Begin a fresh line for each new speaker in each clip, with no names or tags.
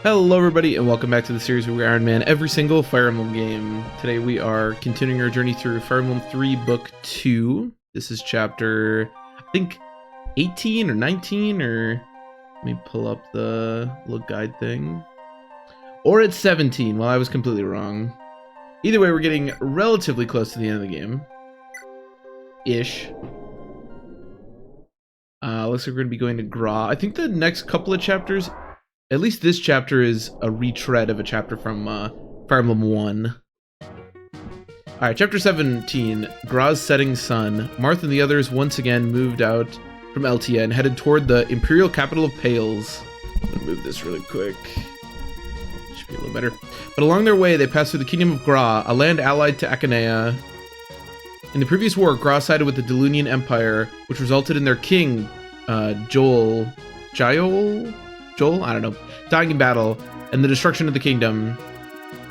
Hello everybody and welcome back to the series where we Iron Man every single Fire Emblem game. Today we are continuing our journey through Fire Emblem 3 Book 2. This is chapter, I think, 18 or 19 or... Let me pull up the little guide thing. Or it's 17, well I was completely wrong. Either way, we're getting relatively close to the end of the game. Ish. Looks like we're going to be going to Gra. I think the next couple of chapters... At least this chapter is a retread of a chapter from Fire Emblem 1. Alright, chapter 17, Gra's setting sun. Marth and the others once again moved out from Eltia and headed toward the imperial capital of Pales. I'm gonna move this really quick. Should be a little better. But along their way, they passed through the kingdom of Gra, a land allied to Akanea. In the previous war, Gra sided with the Delunian Empire, which resulted in their king, Joel, I don't know, dying in battle, and the destruction of the kingdom.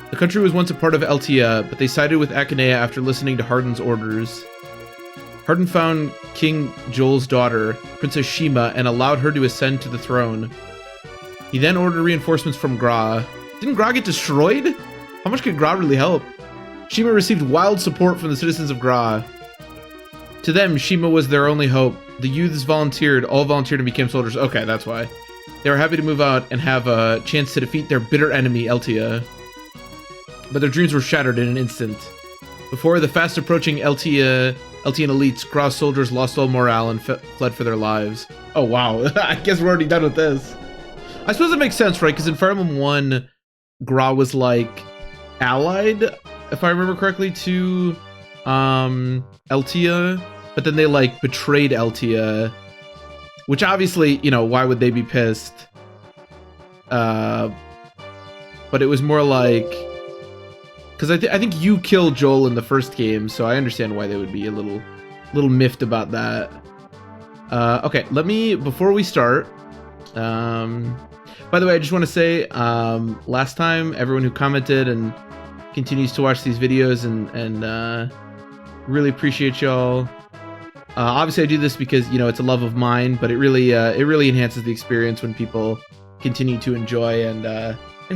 The country was once a part of Eltia, but they sided with Akanea after listening to Hardin's orders. Hardin found King Joel's daughter, Princess Shima, and allowed her to ascend to the throne. He then ordered reinforcements from Gra. Didn't Gra get destroyed? How much could Gra really help? Shima received wild support from the citizens of Gra. To them, Shima was their only hope. The youths all volunteered and became soldiers. Okay, that's why. They were happy to move out and have a chance to defeat their bitter enemy, Eltia. But their dreams were shattered in an instant. Before the fast-approaching Eltian elites, Gra's soldiers lost all morale and fled for their lives. Oh, wow. I guess we're already done with this. I suppose it makes sense, right? Because in Fire Emblem 1, Gra was, like, allied, if I remember correctly, to Eltia. But then they, like, betrayed Eltia. Which obviously, you know, why would they be pissed? But it was more like... Because I think you killed Joel in the first game, so I understand why they would be a little miffed about that. Okay, before we start... by the way, I just want to say, last time, everyone who commented and continues to watch these videos and really appreciate y'all. Obviously I do this because, you know, it's a love of mine, but it really enhances the experience when people continue to enjoy and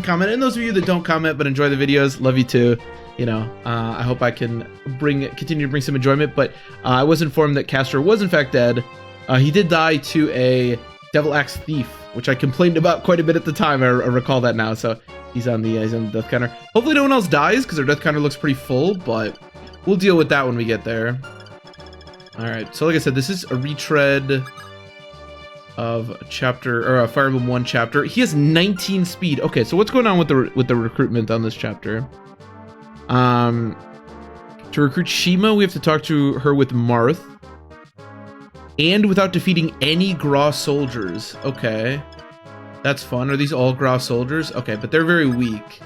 comment. And those of you that don't comment but enjoy the videos, love you too. You know, I hope I can continue to bring some enjoyment, but I was informed that Castor was in fact dead. He did die to a Devil Axe thief, which I complained about quite a bit at the time. I recall that now, so he's on the death counter. Hopefully no one else dies, because our death counter looks pretty full, but we'll deal with that when we get there. Alright, so like I said, this is a retread of a Fire Emblem 1 chapter. He has 19 speed. Okay, so what's going on with the recruitment on this chapter? To recruit Shima, we have to talk to her with Marth. And without defeating any Gra soldiers. Okay. That's fun. Are these all Gra soldiers? Okay, but they're very weak.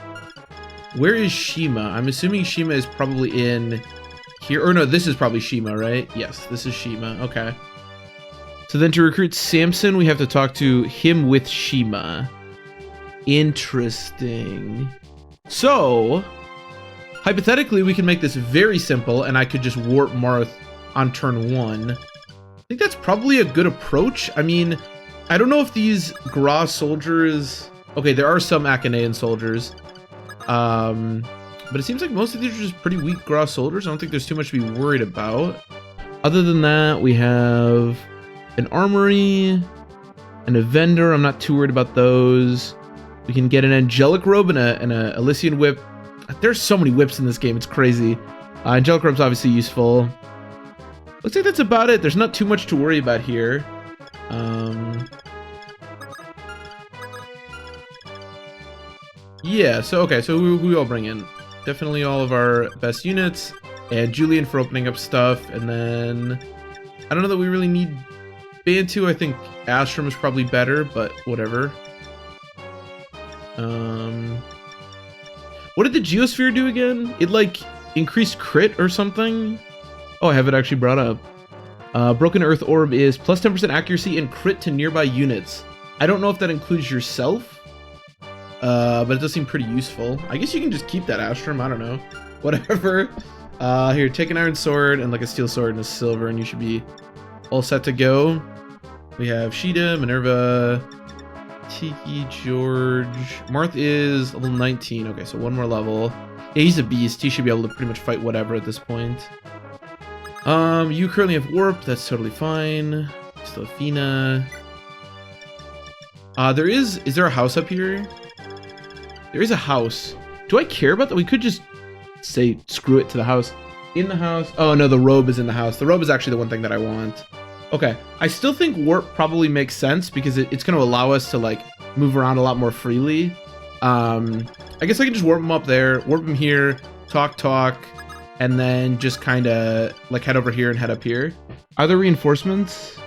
Where is Shima? I'm assuming Shima is probably in... here, or no, this is probably Shima, right? Yes, this is Shima. Okay. So then to recruit Samson, we have to talk to him with Shima. Interesting. So, hypothetically, we can make this very simple, and I could just warp Marth on turn 1. I think that's probably a good approach. I mean, I don't know if these Gra soldiers... Okay, there are some Akanean soldiers. But it seems like most of these are just pretty weak Gra soldiers. I don't think there's too much to be worried about. Other than that, we have an armory and a vendor. I'm not too worried about those. We can get an angelic robe and a Elysian whip. There's so many whips in this game. It's crazy. Angelic robe's obviously useful. Looks like that's about it. There's not too much to worry about here. Yeah, so okay, so who we all bring in? Definitely all of our best units, and Julian for opening up stuff, and then I don't know that we really need Bantu. I think Astrum is probably better, but whatever. What did the Geosphere do again? It like increased crit or something? Oh, I have it actually brought up. Broken Earth Orb is plus 10% accuracy and crit to nearby units. I don't know if that includes yourself. But it does seem pretty useful. I guess you can just keep that Astrum, I don't know. Whatever. Here, take an iron sword and like a steel sword and a silver, and you should be all set to go. We have Sheeta, Minerva, Tiki, George. Marth is level 19. Okay, so one more level. Yeah, he's a beast. He should be able to pretty much fight whatever at this point. You currently have Warp. That's totally fine. Still Athena. Is there a house up here? There is a house. Do I care about that? We could just say screw it to the house. In the house. Oh no, the robe is in the house. The robe is actually the one thing that I want. Okay, I still think warp probably makes sense because it's going to allow us to like move around a lot more freely. I guess I can just warp him up there, warp him here, talk, and then just kind of like head over here and head up here. Are there reinforcements?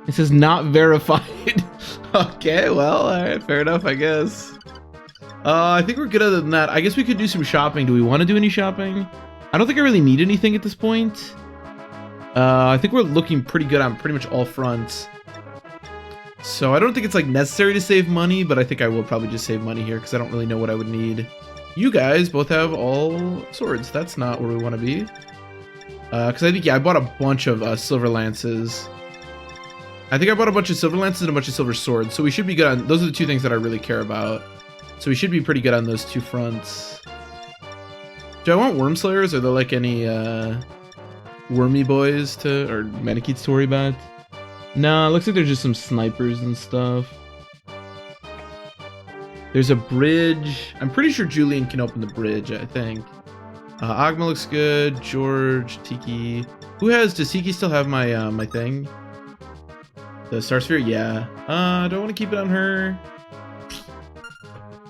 It says not verified. Okay, well, all right, fair enough, I guess. I think we're good other than that. I guess we could do some shopping. Do we want to do any shopping? I don't think I really need anything at this point. I think we're looking pretty good on pretty much all fronts. So I don't think it's like necessary to save money, but I think I will probably just save money here because I don't really know what I would need. You guys both have all swords. That's not where we want to be. Because I think, yeah, I bought a bunch of silver lances. I think I bought a bunch of silver lances and a bunch of silver swords. So we should be good on, those are the two things that I really care about. So we should be pretty good on those two fronts. Do I want worm slayers? Are there like any wormy boys to, or Manakits to worry about? No, it looks like there's just some snipers and stuff. There's a bridge. I'm pretty sure Julian can open the bridge, I think. Agma looks good. George, Tiki. Does Tiki still have my my thing? The Star Sphere? Yeah. Do I want to keep it on her?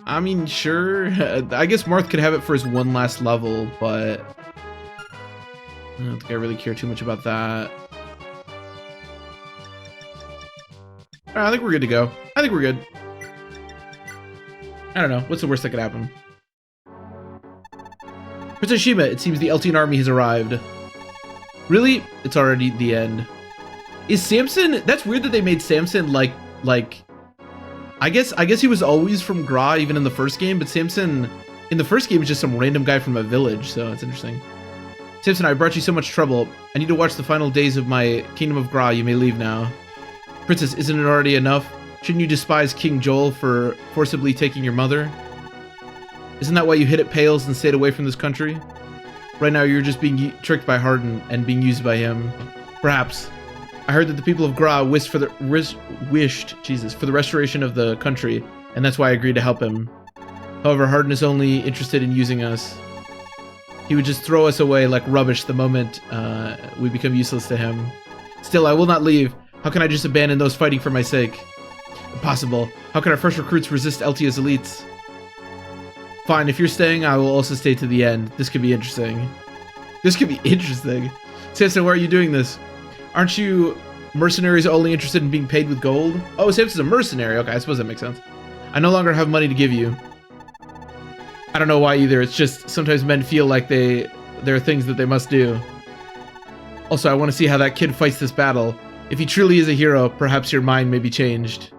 I mean, sure. I guess Marth could have it for his one last level, but I don't think I really care too much about that. Alright, I think we're good to go. I think we're good. I don't know. What's the worst that could happen? Princess Shima, it seems the Eltian army has arrived. Really? It's already the end. Is Samson... That's weird that they made Samson like... I guess he was always from Gra, even in the first game, but Samson in the first game was just some random guy from a village, so it's interesting. Samson, I brought you so much trouble. I need to watch the final days of my Kingdom of Gra. You may leave now. Princess, isn't it already enough? Shouldn't you despise King Joel for forcibly taking your mother? Isn't that why you hid at Pales and stayed away from this country? Right now you're just being tricked by Hardin and being used by him. Perhaps. I heard that the people of Gra wished for the restoration of the country, and that's why I agreed to help him. However, Hardin is only interested in using us. He would just throw us away like rubbish the moment we become useless to him. Still, I will not leave. How can I just abandon those fighting for my sake? Impossible. How can our first recruits resist Eltia's elites? Fine, if you're staying, I will also stay to the end. This could be interesting. This could be interesting. Samson, why are you doing this? Aren't you mercenaries only interested in being paid with gold? Oh, Samson's a mercenary. Okay, I suppose that makes sense. I no longer have money to give you. I don't know why either. It's just sometimes men feel like there are things that they must do. Also, I want to see how that kid fights this battle. If he truly is a hero, perhaps your mind may be changed.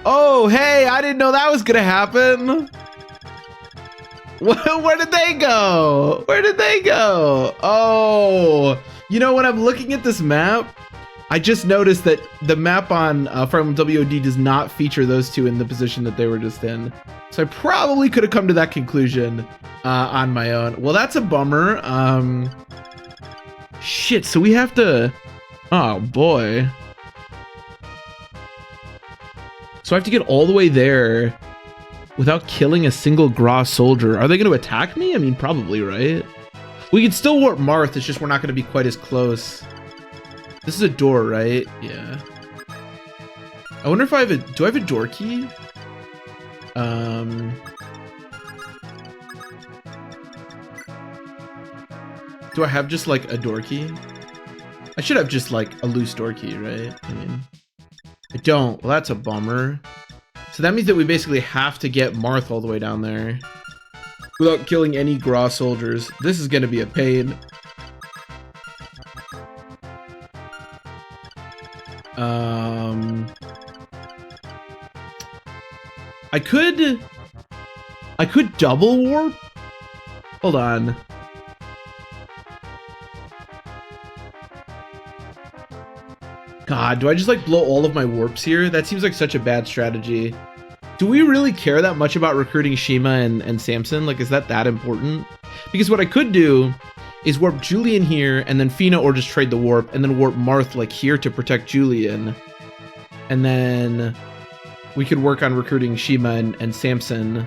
Oh, hey, I didn't know that was gonna happen. Where did they go? Where did they go? Oh, you know, when I'm looking at this map, I just noticed that the map on Fire Emblem WOD does not feature those two in the position that they were just in. So I probably could have come to that conclusion on my own. Well, that's a bummer. Shit, so we have to... Oh, boy. So I have to get all the way there without killing a single Gra soldier. Are they going to attack me? I mean, probably, right? We can still warp Marth, it's just we're not going to be quite as close. This is a door, right? Yeah. I wonder if I have a... Do I have a door key? Do I have just like a door key? I should have just like a loose door key, right? I mean, I don't. Well, that's a bummer. So that means that we basically have to get Marth all the way down there without killing any Gra soldiers. This is going to be a pain. I could double warp? Hold on. God, do I just like blow all of my warps here? That seems like such a bad strategy. Do we really care that much about recruiting Shima and Samson? Like, is that important? Because what I could do is warp Julian here and then Fina, or just trade the warp and then warp Marth like here to protect Julian. And then we could work on recruiting Shima and Samson.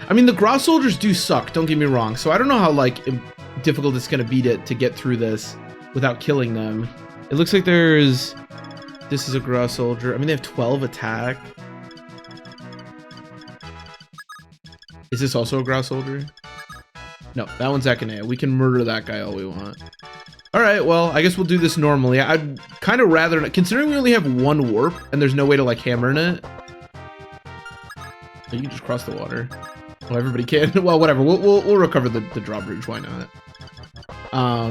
I mean, the Gra soldiers do suck, don't get me wrong. So I don't know how like difficult it's gonna be to get through this without killing them. It looks like there's... This is a Gra soldier. I mean, they have 12 attack. Is this also a Gra soldier? No, that one's Akanea. We can murder that guy all we want. All right, well, I guess we'll do this normally. I'd kind of rather, considering we only have one warp and there's no way to like hammer in it. You can just cross the water. Oh, everybody can. Well, whatever. We'll recover the drawbridge. Why not? I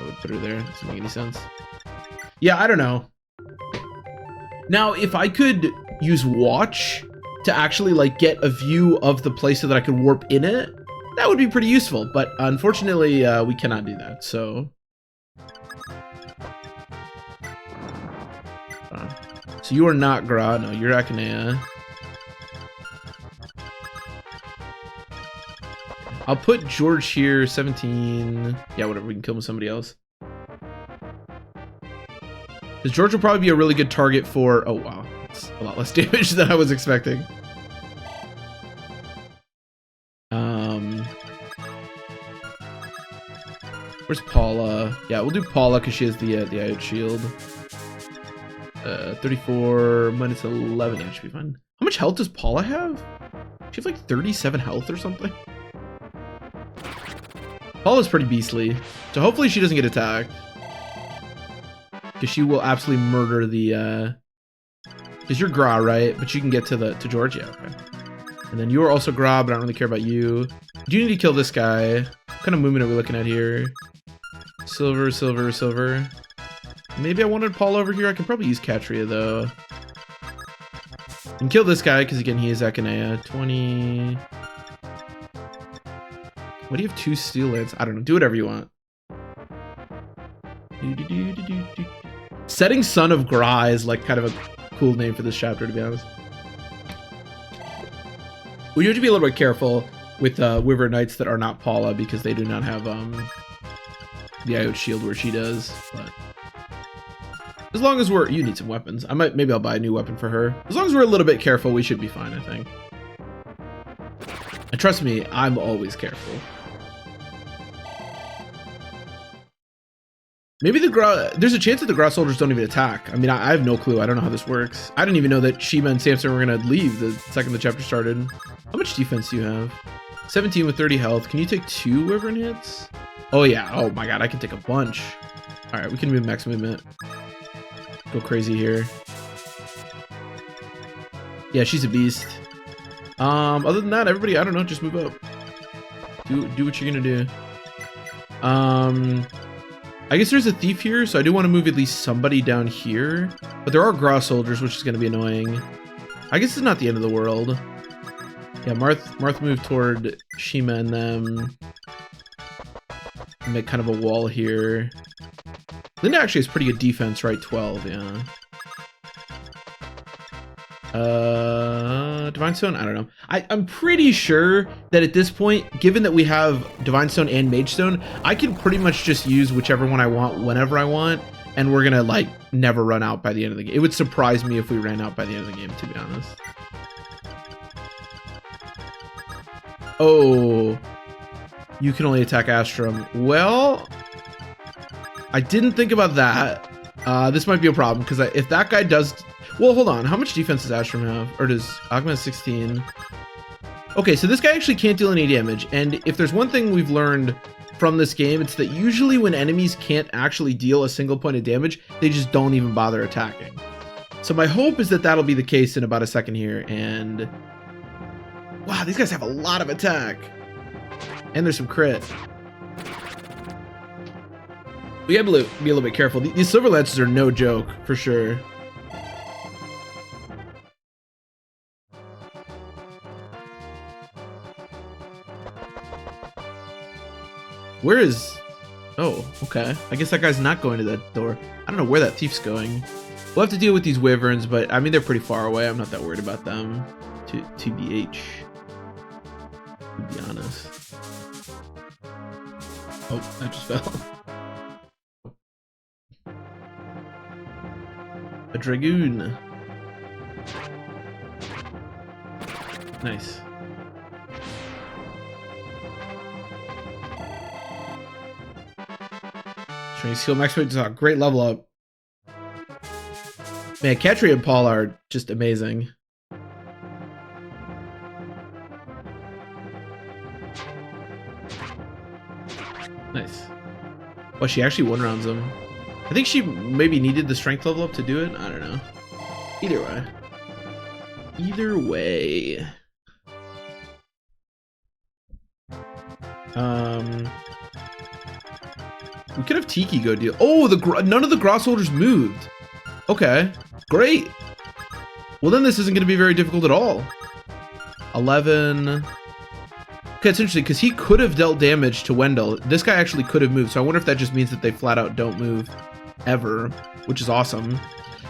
would put her there. Doesn't make any sense. Yeah, I don't know. Now, if I could use Watch to actually like get a view of the place so that I could warp in it, that would be pretty useful. But unfortunately, we cannot do that. So, so you are not Gra. No, you're Akanea. I'll put George here, 17. Yeah, whatever. We can kill him with somebody else. Because George will probably be a really good target for... Oh, wow. It's a lot less damage than I was expecting. Where's Paula? Yeah, we'll do Paula because she has the Iode shield. 34 minus 11. Yeah, should be fine. How much health does Paula have? She has like 37 health or something. Paula's pretty beastly. So hopefully she doesn't get attacked. Because she will absolutely murder the... Because you're Gra, right? But you can get to George? Yeah, okay. And then you're also Gra, but I don't really care about you. Do you need to kill this guy? What kind of movement are we looking at here? Silver, silver, silver. Maybe I wanted Paula over here. I can probably use Katria, though. And kill this guy, because again, he is Akanea. 20... What do you have? 2 steel lance? I don't know. Do whatever you want. Setting Son of Gra is like kind of a cool name for this chapter, to be honest. We do have to be a little bit careful with Wyvern Knights that are not Paula, because they do not have the Iode shield where she does. But as long as we're... You need some weapons. Maybe I'll buy a new weapon for her. As long as we're a little bit careful, we should be fine, I think. And trust me, I'm always careful. Maybe the Gra... There's a chance that the Gra soldiers don't even attack. I mean, I have no clue. I don't know how this works. I didn't even know that Shima and Samson were going to leave the second the chapter started. How much defense do you have? 17 with 30 health. Can you take 2 Wyvern hits? Oh, yeah. Oh, my God. I can take a bunch. All right. We can move max movement. Go crazy here. Yeah, she's a beast. Other than that, everybody, I don't know. Just move up. Do what you're going to do. I guess there's a thief here, so I do want to move at least somebody down here. But there are Gra soldiers, which is going to be annoying. I guess it's not the end of the world. Yeah, Marth moved toward Shima and them. Make kind of a wall here. Linda actually has pretty good defense, right? 12, yeah. Divine Stone? I don't know. I'm pretty sure that at this point, given that we have Divine Stone and Mage Stone, I can pretty much just use whichever one I want whenever I want, and we're gonna like never run out by the end of the game. It would surprise me if we ran out by the end of the game, to be honest. Oh, you can only attack Astrum. Well, I didn't think about that. This might be a problem, because if that guy does... Well, hold on. How much defense does Astrum have? Or does Agma have 16? Okay, so this guy actually can't deal any damage. And if there's one thing we've learned from this game, it's that usually when enemies can't actually deal a single point of damage, they just don't even bother attacking. So my hope is that that'll be the case in about a second here. And wow, these guys have a lot of attack. And there's some crit. We gotta be a little bit careful. These silver lances are no joke, for sure. Where is... Oh, okay. I guess that guy's not going to that door. I don't know where that thief's going. We'll have to deal with these wyverns, but I mean, they're pretty far away. I'm not that worried about them. TBH. To be honest. Oh, that just fell. A dragoon. Nice. Training skill max weight is a great level up. Man, Ketri and Paul are just amazing. Nice. Well, she actually one rounds him. I think she maybe needed the strength level up to do it. I don't know. Either way. Either way. We could have Tiki go deal. Oh, none of the Gross soldiers moved. Okay, great. Well, then this isn't going to be very difficult at all. 11. Okay, it's interesting because he could have dealt damage to Wendell. This guy actually could have moved, so I wonder if that just means that they flat out don't move ever, which is awesome.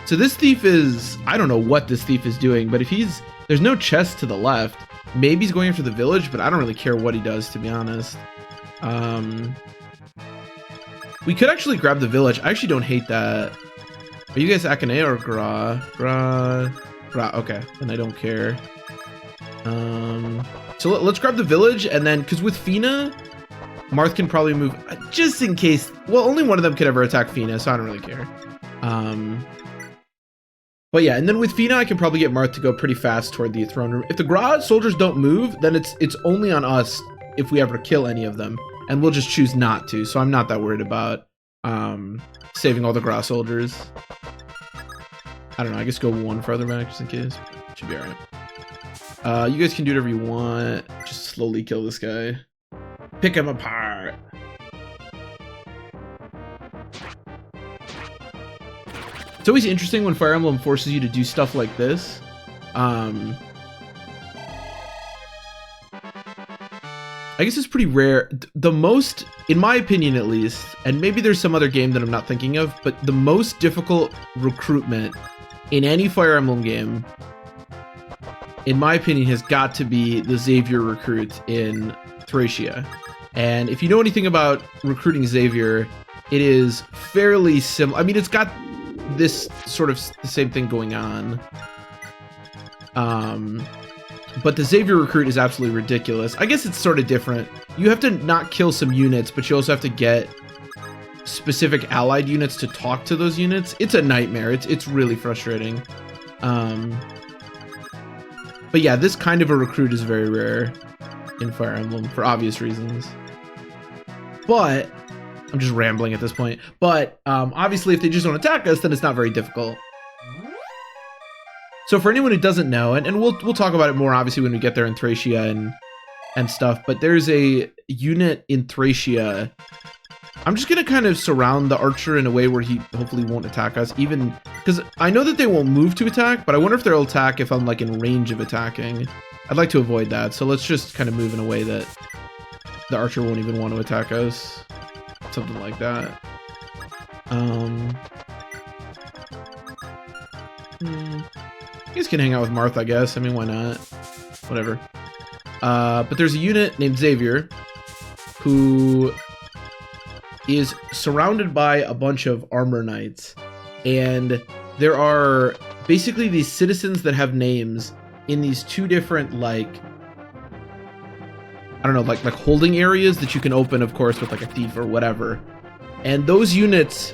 So this thief is, I don't know what this thief is doing, but if there's no chest to the left. Maybe he's going after the village, but I don't really care what he does, to be honest. We could actually grab the village. I actually don't hate that. Are you guys Akane or Gra? Gra, okay. And I don't care. So let's grab the village, and then, because with Fina, Marth can probably move, just in case. Well, only one of them could ever attack Fina, so I don't really care. But yeah, and then with Fina, I can probably get Marth to go pretty fast toward the throne room. If the Gra soldiers don't move, then it's only on us if we ever kill any of them. And we'll just choose not to, so I'm not that worried about saving all the Gra soldiers. I don't know, I guess go one farther back just in case. Should be alright. You guys can do whatever you want. Just slowly kill this guy. Pick him apart. It's always interesting when Fire Emblem forces you to do stuff like this. I guess it's pretty rare. The most, in my opinion at least, and maybe there's some other game that I'm not thinking of, but the most difficult recruitment in any Fire Emblem game, in my opinion, has got to be the Xavier recruit in Thracia. And if you know anything about recruiting Xavier, it is fairly similar. I mean, it's got this sort of the same thing going on. But the Xavier recruit is absolutely ridiculous. I guess it's sort of different. You have to not kill some units, but you also have to get specific allied units to talk to those units. It's a nightmare. It's really frustrating. But yeah, this kind of a recruit is very rare in Fire Emblem for obvious reasons. But I'm just rambling at this point. But obviously, if they just don't attack us, then it's not very difficult. So for anyone who doesn't know, and we'll talk about it more obviously when we get there in Thracia and stuff, but there's a unit in Thracia. I'm just gonna kind of surround the archer in a way where he hopefully won't attack us, even because I know that they won't move to attack, but I wonder if they'll attack if I'm like in range of attacking. I'd like to avoid that, so let's just kind of move in a way that the archer won't even want to attack us. Something like that. You guys can hang out with Marth, I guess. I mean, why not? Whatever. But there's a unit named Xavier who is surrounded by a bunch of armor knights. And there are basically these citizens that have names in these two different, like, I don't know, like holding areas that you can open, of course, with like a thief or whatever. And those units,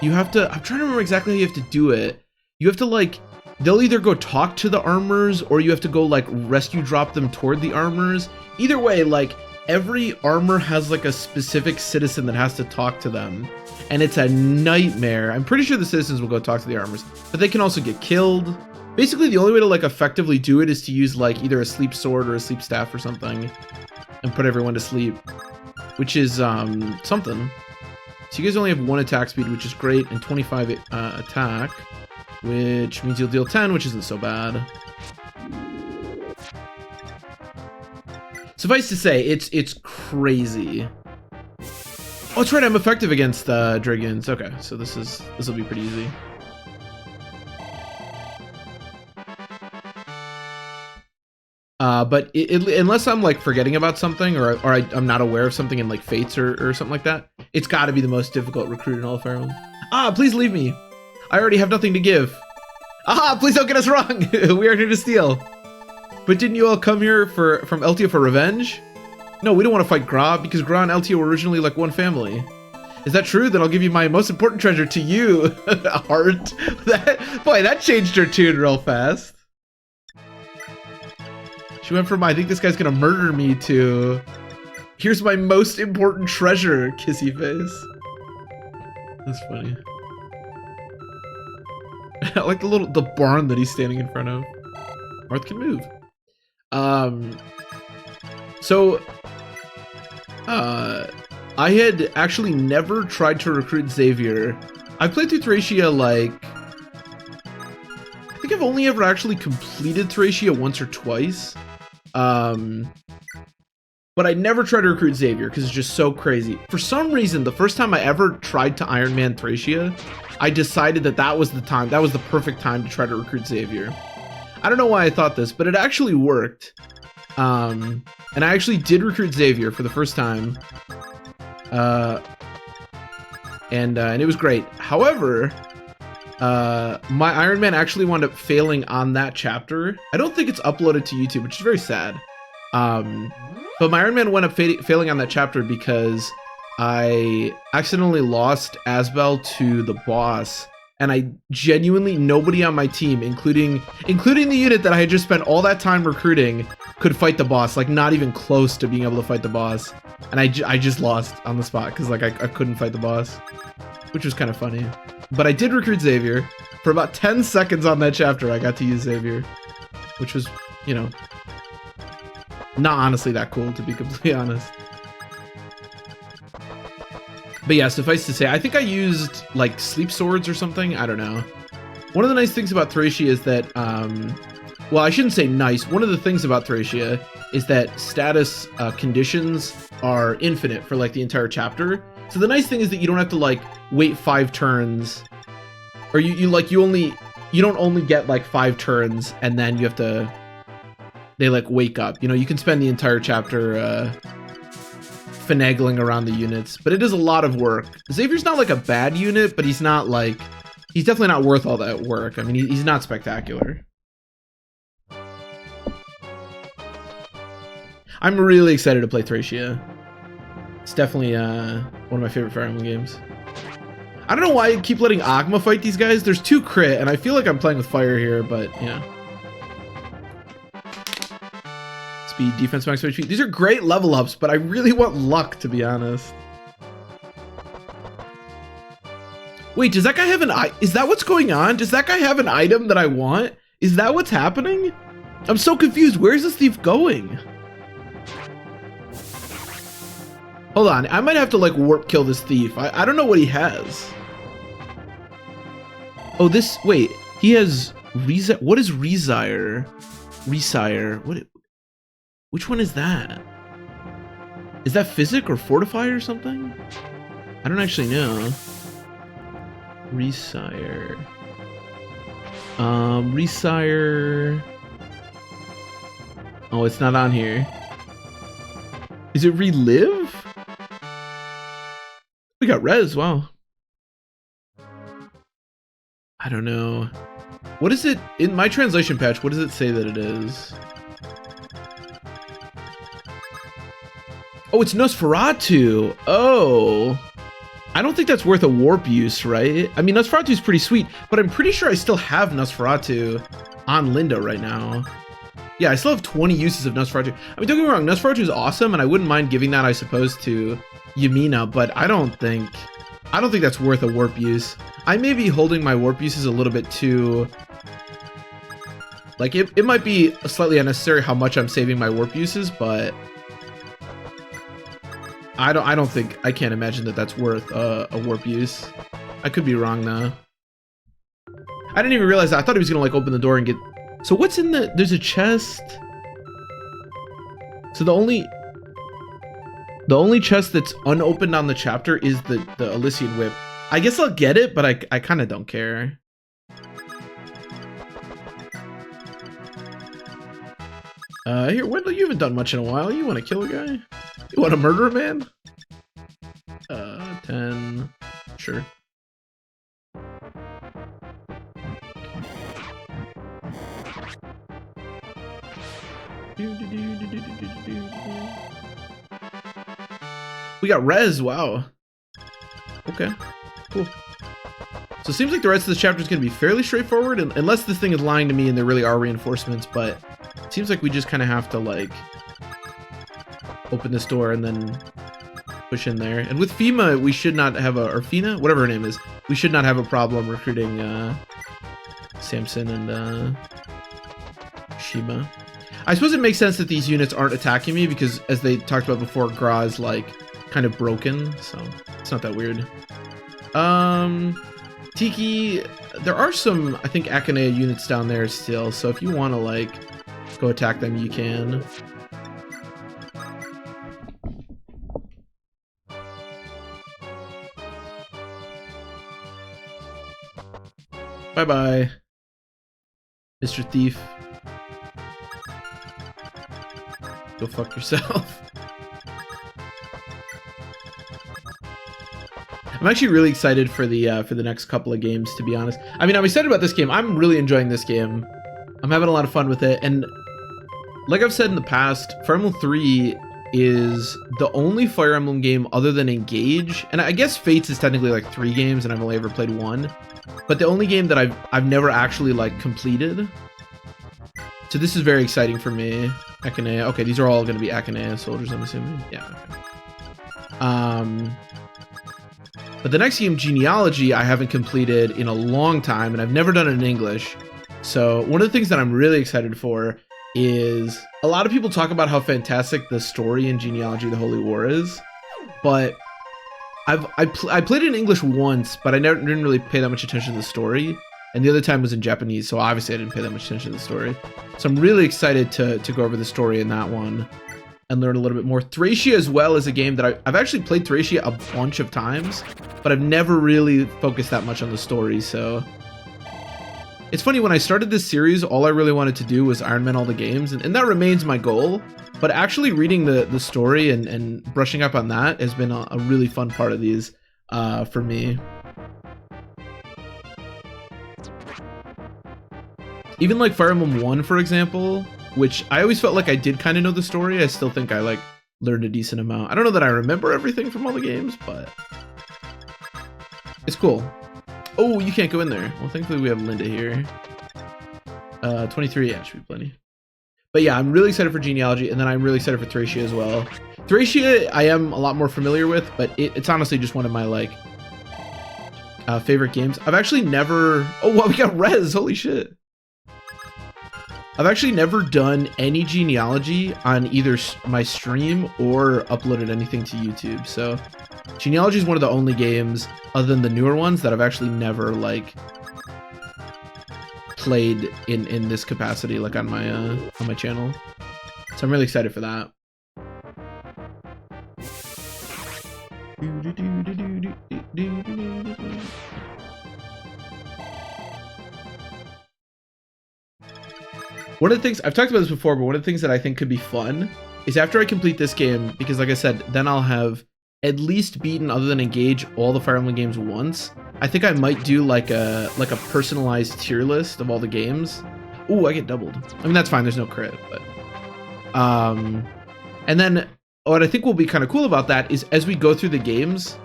you have to, I'm trying to remember exactly how you have to do it. You have to like, they'll either go talk to the armors or you have to go like rescue drop them toward the armors. Either way, like every armor has like a specific citizen that has to talk to them. And it's a nightmare. I'm pretty sure the citizens will go talk to the armors, but they can also get killed. Basically, the only way to like effectively do it is to use like either a sleep sword or a sleep staff or something and put everyone to sleep, which is something. So you guys only have 1 attack speed, which is great, and 25 attack, which means you'll deal 10, which isn't so bad. So if Suffice to say, it's crazy. Oh, that's right, I'm effective against Dragoons. Okay, so this will be pretty easy. But unless I'm like forgetting about something or I'm not aware of something in like Fates or something like that, it's got to be the most difficult recruit in all of Fire Emblem. Ah, please leave me. I already have nothing to give. Ah, please don't get us wrong. We are here to steal. But didn't you all come here from Eltia for revenge? No, we don't want to fight Gra because Gra and Eltia were originally like one family. Is that true? Then I'll give you my most important treasure to you, Heart. That changed her tune real fast. She went from I think this guy's gonna murder me to here's my most important treasure, kissy face. That's funny. I like the barn that he's standing in front of. Marth can move. I had actually never tried to recruit Xavier. I played through Thracia like I think I've only ever actually completed Thracia once or twice. But I never tried to recruit Xavier because it's just so crazy. For some reason, the first time I ever tried to Iron Man Thracia, I decided that was the time, that was the perfect time to try to recruit Xavier. I don't know why I thought this, but it actually worked. And I actually did recruit Xavier for the first time. And it was great. However, my Iron Man actually wound up failing on that chapter. I don't think it's uploaded to YouTube, which is very sad. But my Iron Man wound up failing on that chapter because I accidentally lost Asbel to the boss, and I genuinely, nobody on my team, including the unit that I had just spent all that time recruiting, could fight the boss, like not even close to being able to fight the boss. And I just lost on the spot because like I couldn't fight the boss, which was kind of funny. But I did recruit Xavier. For about 10 seconds on that chapter, I got to use Xavier, which was, you know, not honestly that cool, to be completely honest. But yeah, suffice to say, I think I used like sleep swords or something. I don't know. One of the nice things about Thracia is that, well, I shouldn't say nice. One of the things about Thracia is that status conditions are infinite for like the entire chapter. So the nice thing is that you don't have to like wait 5 turns, or you don't only get like 5 turns and then you have to, they like wake up. You know, you can spend the entire chapter finagling around the units, but it is a lot of work. Xavier's not like a bad unit, but he's definitely not worth all that work. I mean, he's not spectacular. I'm really excited to play Thracia. It's definitely one of my favorite Fire Emblem games. I don't know why I keep letting Agma fight these guys. There's 2 crit, and I feel like I'm playing with fire here, but yeah. Speed, defense, max HP. These are great level ups, but I really want luck, to be honest. Wait, does that guy have is that what's going on? Does that guy have an item that I want? Is that what's happening? I'm so confused. Where's this thief going? Hold on, I might have to like warp kill this thief. I don't know what he has. Oh, wait, he has what is Resire? Which one is that? Is that Physic or Fortify or something? I don't actually know. Resire. Resire. Oh, it's not on here. Is it Relive? We got Res, wow. I don't know. What is it in my translation patch? What does it say that it is? Oh, it's Nosferatu. Oh, I don't think that's worth a warp use, right? I mean, Nosferatu is pretty sweet, but I'm pretty sure I still have Nosferatu on Linda right now. Yeah, I still have 20 uses of Nosferatu. I mean, don't get me wrong, Nosferatu is awesome, and I wouldn't mind giving that, I suppose, to Yamina, but I don't think that's worth a warp use. I may be holding my warp uses a little bit too. Like it might be slightly unnecessary how much I'm saving my warp uses, but I can't imagine that that's worth a warp use. I could be wrong though. I didn't even realize that. I thought he was gonna like open the door and get. So what's in there's a chest. So the only The only chest that's unopened on the chapter is the Elysian Whip. I guess I'll get it, but I kind of don't care. Here, Wendell, you haven't done much in a while. You want to kill a guy? You want to murder a man? 10. Sure. We got res, wow. Okay, cool. So it seems like the rest of this chapter is going to be fairly straightforward, unless this thing is lying to me and there really are reinforcements, but it seems like we just kind of have to, like, open this door and then push in there. And with FEMA, we should not have a, or Fina, whatever her name is, we should not have a problem recruiting Samson and Shima. I suppose it makes sense that these units aren't attacking me because, as they talked about before, Gra is, like, kind of broken, so it's not that weird. Tiki, there are some, I think, Akanea units down there still, so if you want to, like, go attack them, you can. Bye-bye, Mr. Thief. Go fuck yourself. I'm actually really excited for the next couple of games, to be honest. I mean, I'm excited about this game. I'm really enjoying this game. I'm having a lot of fun with it. And like I've said in the past, Fire Emblem 3 is the only Fire Emblem game other than Engage. And I guess Fates is technically like 3 games and I've only ever played 1. But the only game that I've never actually, like, completed. So this is very exciting for me. Akanea. Okay, these are all going to be Akanea soldiers, I'm assuming. Yeah, okay. But the next game, Genealogy, I haven't completed in a long time, and I've never done it in English. So one of the things that I'm really excited for is a lot of people talk about how fantastic the story in Genealogy: The Holy War is, but I played it in English once, but I didn't really pay that much attention to the story. And the other time was in Japanese, so obviously I didn't pay that much attention to the story. So I'm really excited to go over the story in that one and learn a little bit more. Thracia as well is a game that I've actually played Thracia a bunch of times, but I've never really focused that much on the story, so... It's funny, when I started this series, all I really wanted to do was Ironman all the games, and that remains my goal, but actually reading the story and brushing up on that has been a really fun part of these for me. Even like Fire Emblem 1, for example, which I always felt like I did kind of know the story. I still think I, like, learned a decent amount. I don't know that I remember everything from all the games, but it's cool. Oh, you can't go in there. Well, thankfully we have Linda here. 23, yeah, should be plenty. But yeah, I'm really excited for Genealogy, and then I'm really excited for Thracia as well. Thracia, I am a lot more familiar with, but it's honestly just one of my, like, favorite games. I've actually never... Oh, wow, we got Rez, holy shit. I've actually never done any Genealogy on either my stream or uploaded anything to YouTube. So Genealogy is one of the only games, other than the newer ones, that I've actually never, like, played in this capacity, like, on my channel. So I'm really excited for that. One of the things, I've talked about this before, but one of the things that I think could be fun is after I complete this game, because like I said, then I'll have at least beaten, other than Engage, all the Fire Emblem games once. I think I might do like a personalized tier list of all the games. Ooh, I get doubled. I mean, that's fine, there's no crit, but... And then what I think will be kind of cool about that is as we go through the games,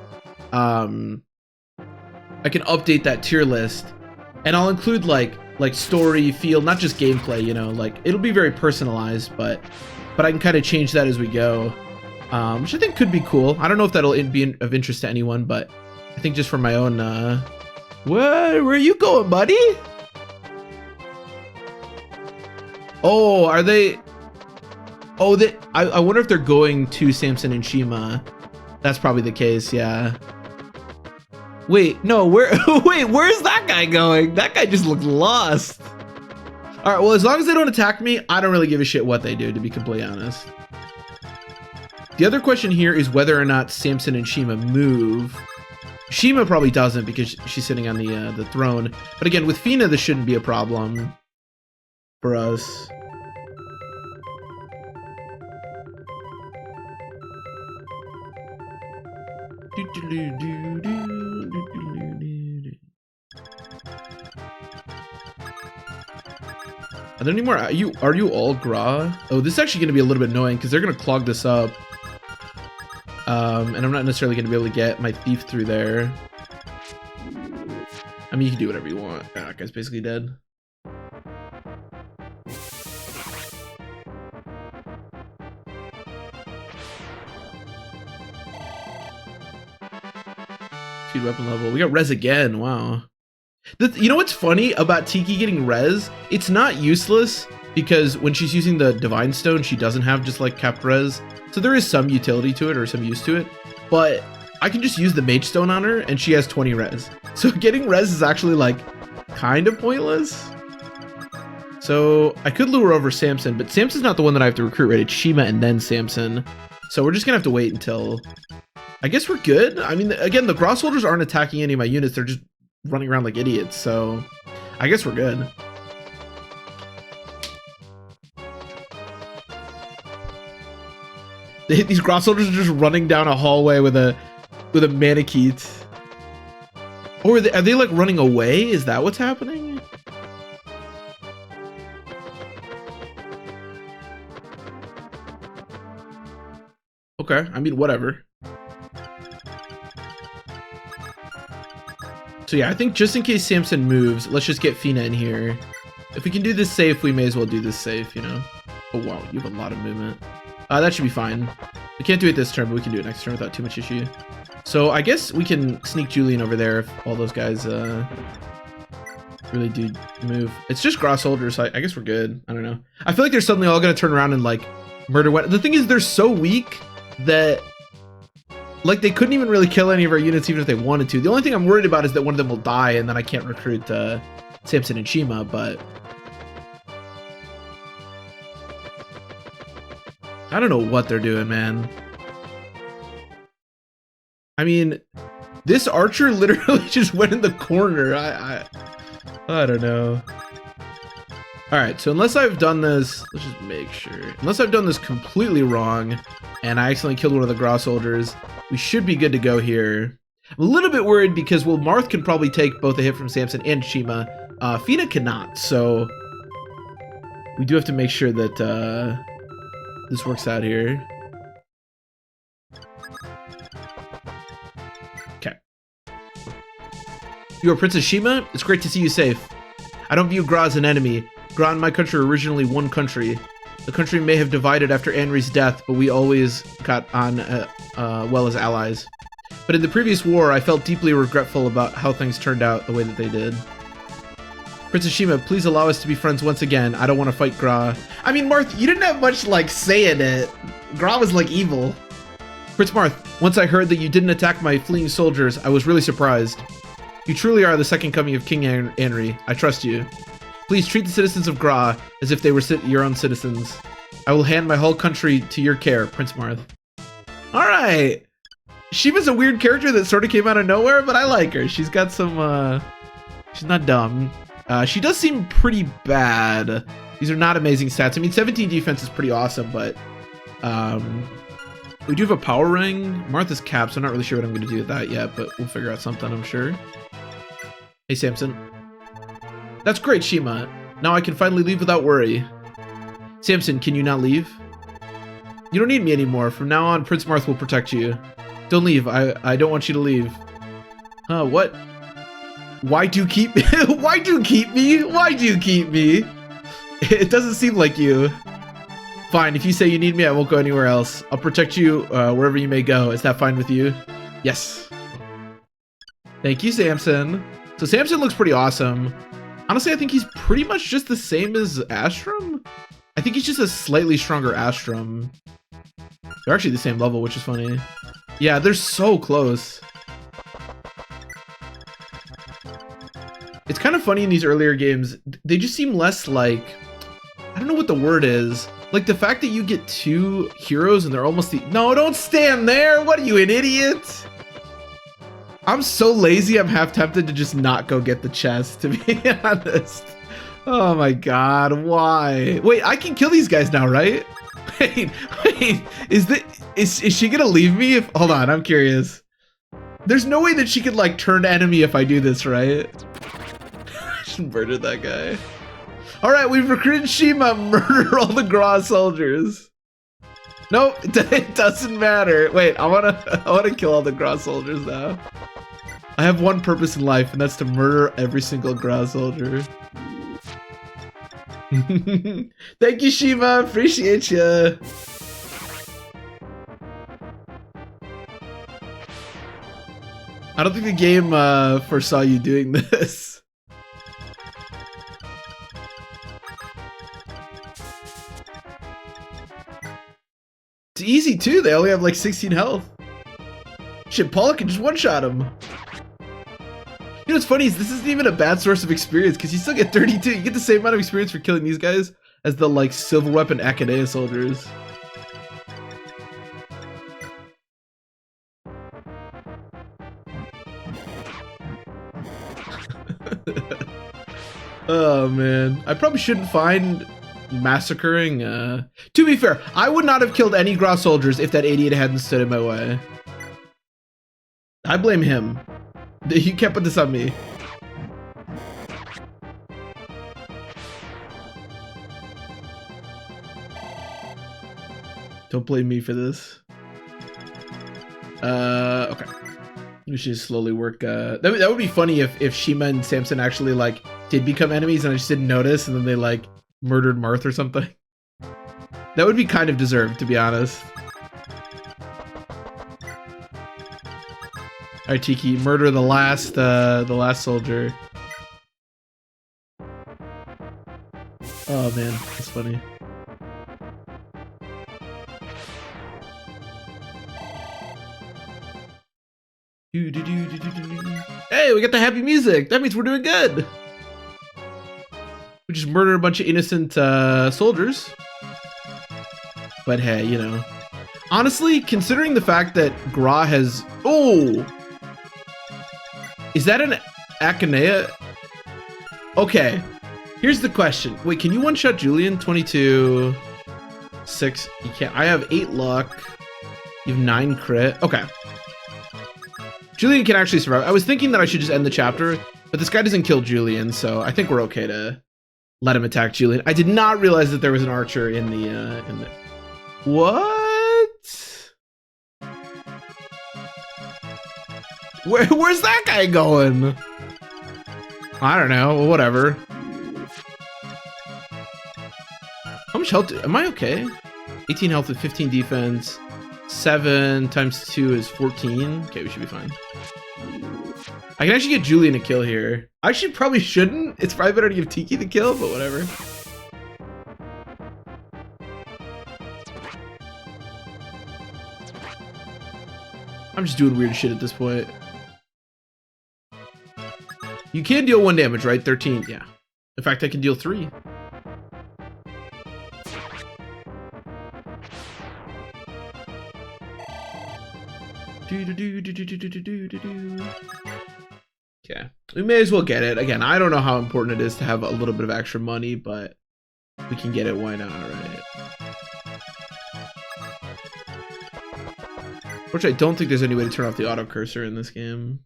I can update that tier list, and I'll include like story, feel, not just gameplay, you know, like it'll be very personalized, but I can kind of change that as we go, which I think could be cool. I don't know if that'll be of interest to anyone, but I think just for my own, where are you going, buddy? Oh, are they, oh, I wonder if they're going to Samson and Shima. That's probably the case, yeah. Wait, no, where's that guy going? That guy just looked lost. All right, well, as long as they don't attack me, I don't really give a shit what they do, to be completely honest. The other question here is whether or not Samson and Shima move. Shima probably doesn't because she's sitting on the throne. But again, with Fina, this shouldn't be a problem for us. Are there any more? Are you all Gra? Oh, this is actually going to be a little bit annoying because they're going to clog this up. And I'm not necessarily going to be able to get my thief through there. I mean, you can do whatever you want. Ah, that guy's basically dead. Speed weapon level. We got res again. Wow. You know what's funny about Tiki getting res? It's not useless because when she's using the Divine Stone, she doesn't have just like capped res. So there is some utility to it or some use to it. But I can just use the Mage Stone on her and she has 20 res. So getting res is actually like kind of pointless. So I could lure over Samson, but Samson's not the one that I have to recruit, right? It's Shima and then Samson. So we're just gonna have to wait until... I guess we're good. I mean, again, the Gra soldiers aren't attacking any of my units. They're just running around like idiots. So I guess we're good. These Gra soldiers are just running down a hallway with a Manakete. Or are they like running away? Is that what's happening? Okay, I mean, whatever. So yeah, I think just in case Samson moves, let's just get Fina in here. If we can do this safe, we may as well do this safe, you know? Oh wow, you have a lot of movement. That should be fine. We can't do it this turn, but we can do it next turn without too much issue. So I guess we can sneak Julian over there if all those guys really do move. It's just Gra soldiers, so I guess we're good. I don't know. I feel like they're suddenly all gonna turn around and like murder what. The thing is, they're so weak that like they couldn't even really kill any of our units even if they wanted to. The only thing I'm worried about is that one of them will die and then I can't recruit Samson and Shima, but I don't know what they're doing, man. I mean, this archer literally just went in the corner. I don't know. All right, so unless I've done this, let's just make sure. Unless I've done this completely wrong and I accidentally killed one of the Gra soldiers, we should be good to go here. I'm a little bit worried because, well, Marth can probably take both a hit from Samson and Shima. Fina cannot, so we do have to make sure that this works out here. Okay. You are Princess Shima? It's great to see you safe. I don't view Gra as an enemy. Gra and my country were originally one country. The country may have divided after Anri's death, but we always got on well as allies. But in the previous war, I felt deeply regretful about how things turned out the way that they did. Princess Shima, please allow us to be friends once again. I don't want to fight Gra. I mean, Marth, you didn't have much, like, say in it. Gra was, like, evil. Prince Marth, once I heard that you didn't attack my fleeing soldiers, I was really surprised. You truly are the second coming of King Anri. I trust you. Please treat the citizens of Gra as if they were your own citizens. I will hand my whole country to your care, Prince Marth. Alright. Shiva's a weird character that sort of came out of nowhere, but I like her. She's got some, she's not dumb. She does seem pretty bad. These are not amazing stats. I mean, 17 defense is pretty awesome, but we do have a power ring. Martha's capped, so I'm not really sure what I'm going to do with that yet, but we'll figure out something, I'm sure. Hey, Samson. That's great, Shima. Now I can finally leave without worry. Samson, can you not leave? You don't need me anymore. From now on, Prince Marth will protect you. Don't leave. I don't want you to leave. What? Why do you keep me? Why do you keep me? Why do you keep me? It doesn't seem like you. Fine, if you say you need me, I won't go anywhere else. I'll protect you wherever you may go. Is that fine with you? Yes. Thank you, Samson. So Samson looks pretty awesome. Honestly, I think he's pretty much just the same as Astrum. I think he's just a slightly stronger Astrum. They're actually the same level, which is funny. Yeah, they're so close. It's kind of funny in these earlier games. They just seem less like... I don't know what the word is. Like the fact that you get 2 heroes and they're almost the— No, don't stand there. What are you, an idiot? I'm so lazy. I'm half tempted to just not go get the chest, to be honest. Oh my God, why? Wait, I can kill these guys now, right? Wait, is she gonna leave me if— hold on, I'm curious. There's no way that she could like turn enemy if I do this, right? I should murder that guy. All right, we've recruited Shima. Murder all the Gra soldiers. Nope, it doesn't matter. Wait, I wanna kill all the Gra soldiers now. I have one purpose in life, and that's to murder every single Gra soldier. Thank you, Shima. Appreciate you. I don't think the game foresaw you doing this. It's easy too. They only have like 16 health. Shit, Paula can just one-shot him. You know what's funny is this isn't even a bad source of experience because you still get 32. You get the same amount of experience for killing these guys as the like silver weapon Akadea soldiers. Oh man, I probably shouldn't find massacring. To be fair, I would not have killed any Gra soldiers if that idiot hadn't stood in my way. I blame him. You can't put this on me. Don't blame me for this. Okay. We should slowly work. That would be funny if Shima and Samson actually like did become enemies and I just didn't notice, and then they like murdered Marth or something. That would be kind of deserved, to be honest. All right, Tiki, murder the last soldier. Oh man, that's funny. Hey, we got the happy music. That means we're doing good. We just murdered a bunch of innocent soldiers. But hey, you know. Honestly, considering the fact that Gra has... Oh! Is that an Akanea? Okay. Here's the question. Wait, can you one-shot Julian? 22... 6. You can't. I have 8 luck. You have 9 crit. Okay. Julian can actually survive. I was thinking that I should just end the chapter, but this guy doesn't kill Julian, so I think we're okay to let him attack Julian. I did not realize that there was an archer in the What? Where's that guy going? I don't know. Well, whatever. How much health? Am I okay? 18 health with 15 defense. 7 times 2 is 14. Okay, we should be fine. I can actually get Julian a kill here. I probably shouldn't. It's probably better to give Tiki the kill, but whatever. I'm just doing weird shit at this point. You can deal 1 damage, right? 13, yeah. In fact, I can deal 3. Okay, we may as well get it. Again, I don't know how important it is to have a little bit of extra money, but we can get it. Why not, right? Which I don't think there's any way to turn off the auto cursor in this game.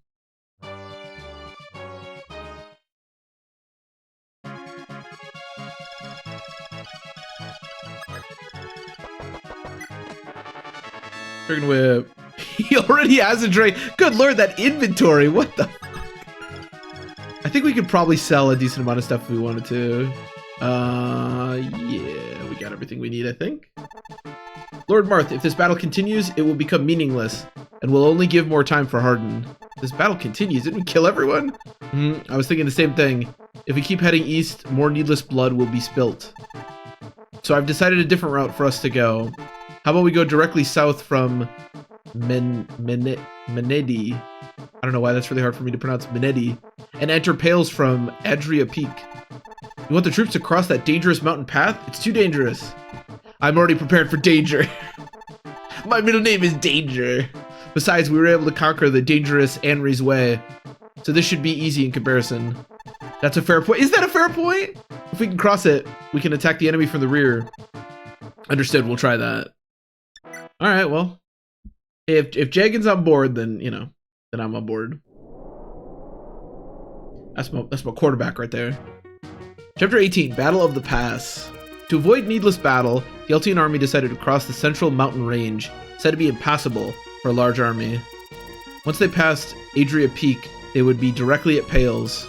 Dragon Whip. He already has a Drake. Good lord, that inventory. What the fuck? I think we could probably sell a decent amount of stuff if we wanted to. Yeah, we got everything we need, I think. Lord Marth, if this battle continues, it will become meaningless and will only give more time for Harden. If this battle continues, didn't we kill everyone? I was thinking the same thing. If we keep heading east, more needless blood will be spilt. So I've decided a different route for us to go. How about we go directly south from Menedi? I don't know why that's really hard for me to pronounce. Menedi. And enter Pales from Adria Peak. You want the troops to cross that dangerous mountain path? It's too dangerous. I'm already prepared for danger. My middle name is Danger. Besides, we were able to conquer the dangerous Anri's Way, so this should be easy in comparison. That's a fair point. Is that a fair point? If we can cross it, we can attack the enemy from the rear. Understood, we'll try that. Alright, well. If Jagan's on board, then, you know, then I'm on board. That's my quarterback right there. Chapter 18, Battle of the Pass. To avoid needless battle, the Eltian army decided to cross the central mountain range, said to be impassable for a large army. Once they passed Adria Peak, they would be directly at Pales.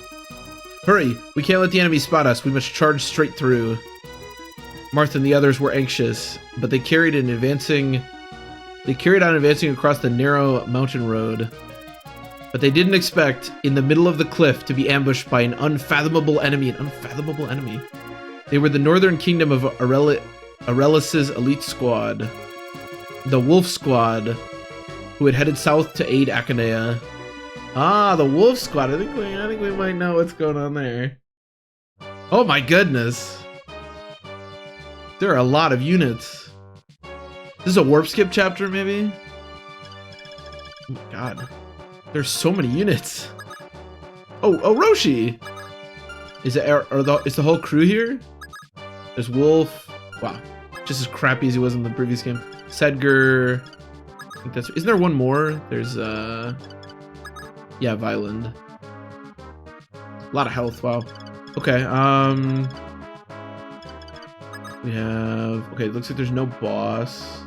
Hurry, we can't let the enemy spot us, we must charge straight through. Marth and the others were anxious, but they carried on advancing across the narrow mountain road. But they didn't expect, in the middle of the cliff, to be ambushed by an unfathomable enemy. They were the northern kingdom of Arelis's elite squad. The Wolf Squad, who had headed south to aid Akanea. Ah, the Wolf Squad. I think we might know what's going on there. Oh my goodness. There are a lot of units. This is a warp skip chapter, maybe? Oh my god. There's so many units. Oh, Roshi! Is the whole crew here? There's Wolf. Wow. Just as crappy as he was in the previous game. Sedger. I think isn't there one more? There's yeah, Violend. A lot of health, wow. Okay, we have, okay, it looks like there's no boss.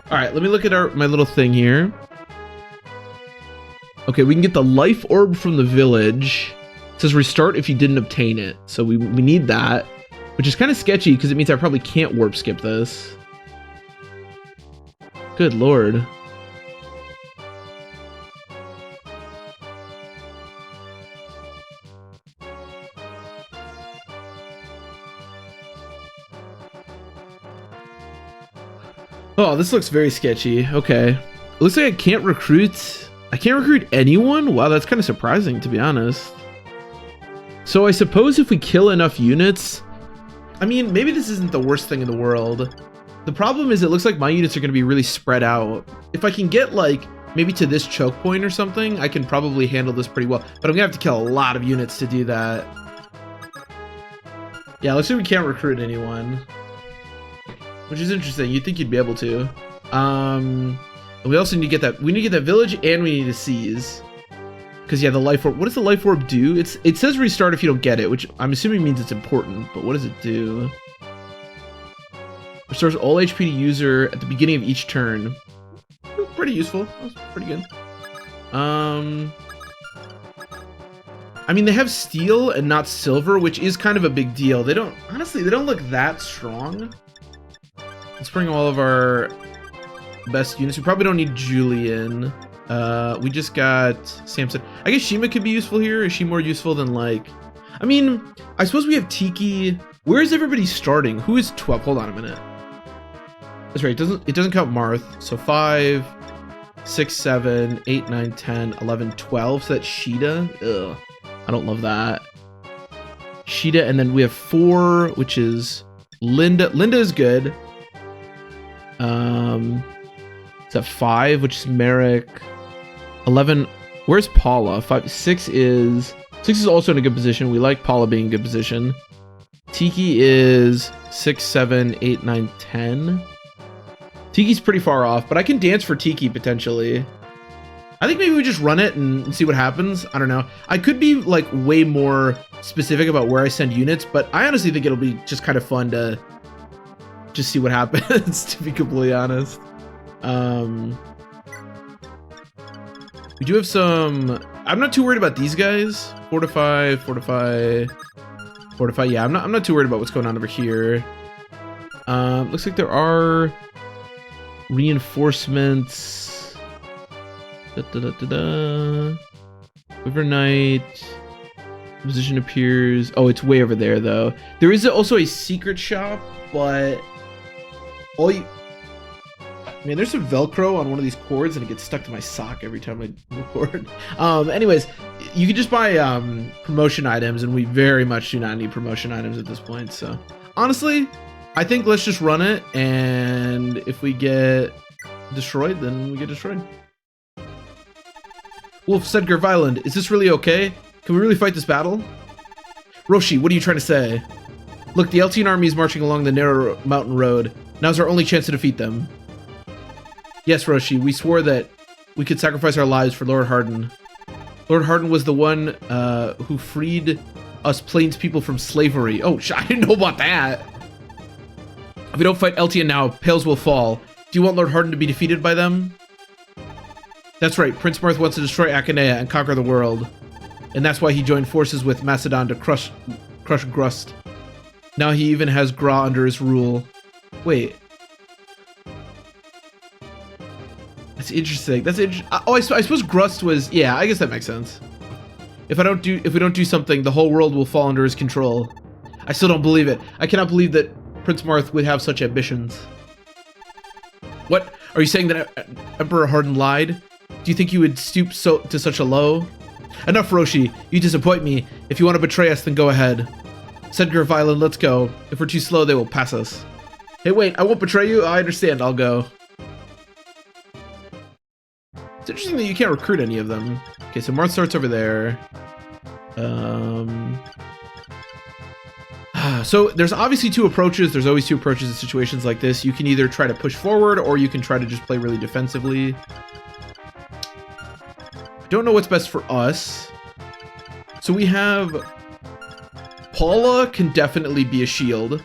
Alright, let me look at my little thing here. Okay, we can get the life orb from the village. It says restart if you didn't obtain it. So we need that, which is kind of sketchy because it means I probably can't warp skip this. Good lord. Oh, this looks very sketchy. Okay. It looks like I can't recruit anyone? Wow, that's kind of surprising, to be honest. So I suppose if we kill enough units... I mean, maybe this isn't the worst thing in the world. The problem is it looks like my units are going to be really spread out. If I can get, like, maybe to this choke point or something, I can probably handle this pretty well. But I'm going to have to kill a lot of units to do that. Yeah, looks like we can't recruit anyone. Which is interesting. You'd think you'd be able to. We also need to get that. We need to get that village, and we need to seize. Because yeah, the life orb. What does the life orb do? It says restart if you don't get it, which I'm assuming means it's important. But what does it do? Restores all HP to user at the beginning of each turn. Pretty useful. That's pretty good. I mean, they have steel and not silver, which is kind of a big deal. They don't, honestly, they don't look that strong. Let's bring all of our best units. We probably don't need Julian. We just got Samson. I guess Shima could be useful here. Is she more useful than, like... I mean, I suppose we have Tiki. Where is everybody starting? Who is 12? Hold on a minute. That's right. It doesn't count Marth. So 5, 6, 7, 8, 9, 10, 11, 12. So that's Sheeta. Ugh. I don't love that. Sheeta, and then we have 4, which is Linda. Linda is good. It's at 5, which is Merrick. 11. Where's Paula? 6 is also in a good position. We like Paula being in a good position. Tiki is 6, 7, 8, 9, 10. Tiki's pretty far off, but I can dance for Tiki potentially. I think maybe we just run it and see what happens. I don't know. I could be like way more specific about where I send units, but I honestly think it'll be just kind of fun to just see what happens, to be completely honest. We do have some... I'm not too worried about these guys. Fortify. Yeah, I'm not too worried about what's going on over here. Looks like there are reinforcements. Overnight. Position appears. Oh, it's way over there though. There is also a secret shop, but man, there's some Velcro on one of these cords and it gets stuck to my sock every time I record. Anyways, you can just buy promotion items, and we very much do not need promotion items at this point. So honestly, I think let's just run it, and if we get destroyed, then we get destroyed. Wolf Sedgar Violent, is this really okay? Can we really fight this battle? Roshi, what are you trying to say? Look, the Eltian army is marching along the narrow mountain road. Now's our only chance to defeat them. Yes, Roshi, we swore that we could sacrifice our lives for Lord Harden. Lord Harden was the one who freed us Plains people from slavery. Oh, I didn't know about that. If we don't fight Eltian now, Pales will fall. Do you want Lord Harden to be defeated by them? That's right, Prince Marth wants to destroy Akanea and conquer the world. And that's why he joined forces with Macedon to crush Grust. Now he even has Gra under his rule. Wait. That's interesting. That's interesting. Oh, I suppose Grust was... Yeah, I guess that makes sense. If we don't do something, the whole world will fall under his control. I still don't believe it. I cannot believe that Prince Marth would have such ambitions. What? Are you saying that Emperor Harden lied? Do you think you would stoop to such a low? Enough, Roshi. You disappoint me. If you want to betray us, then go ahead. Sedgar Violin, let's go. If we're too slow, they will pass us. Hey, wait, I won't betray you. I understand. I'll go. It's interesting that you can't recruit any of them. Okay, so Marth starts over there. So there's obviously two approaches. There's always two approaches in situations like this. You can either try to push forward, or you can try to just play really defensively. I don't know what's best for us. So we have... Paula can definitely be a shield.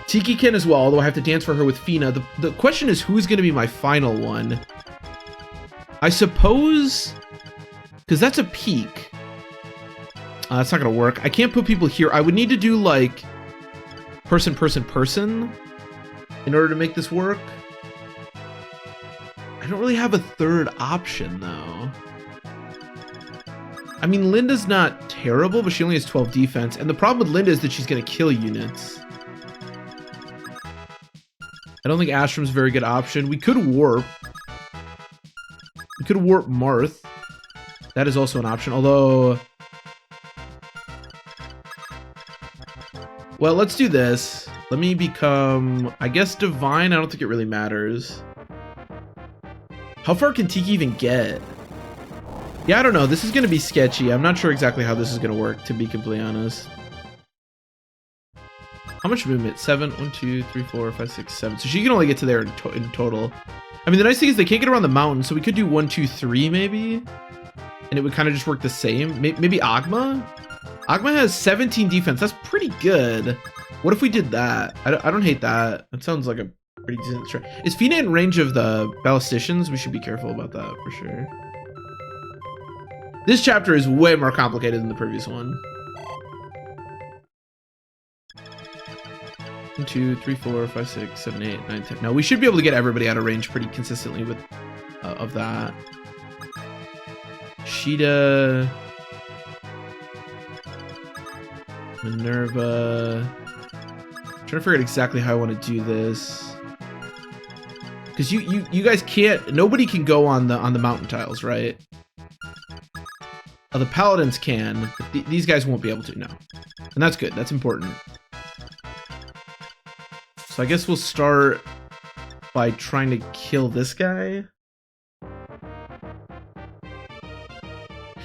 Tiki can as well, although I have to dance for her with Fina. The question is, who's going to be my final one? I suppose... Because that's a peak. That's not going to work. I can't put people here. I would need to do, like, person in order to make this work. I don't really have a third option, though. I mean, Linda's not terrible, but she only has 12 defense. And the problem with Linda is that she's going to kill units. I don't think Astrom's a very good option. We could warp. We could warp Marth. That is also an option, although... Well, let's do this. Let me become, I guess, Divine. I don't think it really matters. How far can Tiki even get? Yeah, I don't know. This is going to be sketchy. I'm not sure exactly how this is going to work, to be completely honest. How much movement? 7? 1, 2, 3, 4, 5, 6, 7. So she can only get to there in total. I mean, the nice thing is they can't get around the mountain, so we could do 1, 2, 3 maybe. And it would kind of just work the same. Maybe Agma? Agma has 17 defense. That's pretty good. What if we did that? I don't hate that. That sounds like a pretty decent strat. Is Fina in range of the ballisticians? We should be careful about that for sure. This chapter is way more complicated than the previous one. 1, 2, 3, 4, 5, 6, 7, 8, 9, 10. Now we should be able to get everybody out of range pretty consistently with of that. Sheeta, Minerva. I'm trying to figure out exactly how I want to do this. Because you guys can't. Nobody can go on the mountain tiles, right? Oh, the paladins can, but these guys won't be able to. No, and that's good. That's important. So I guess we'll start by trying to kill this guy.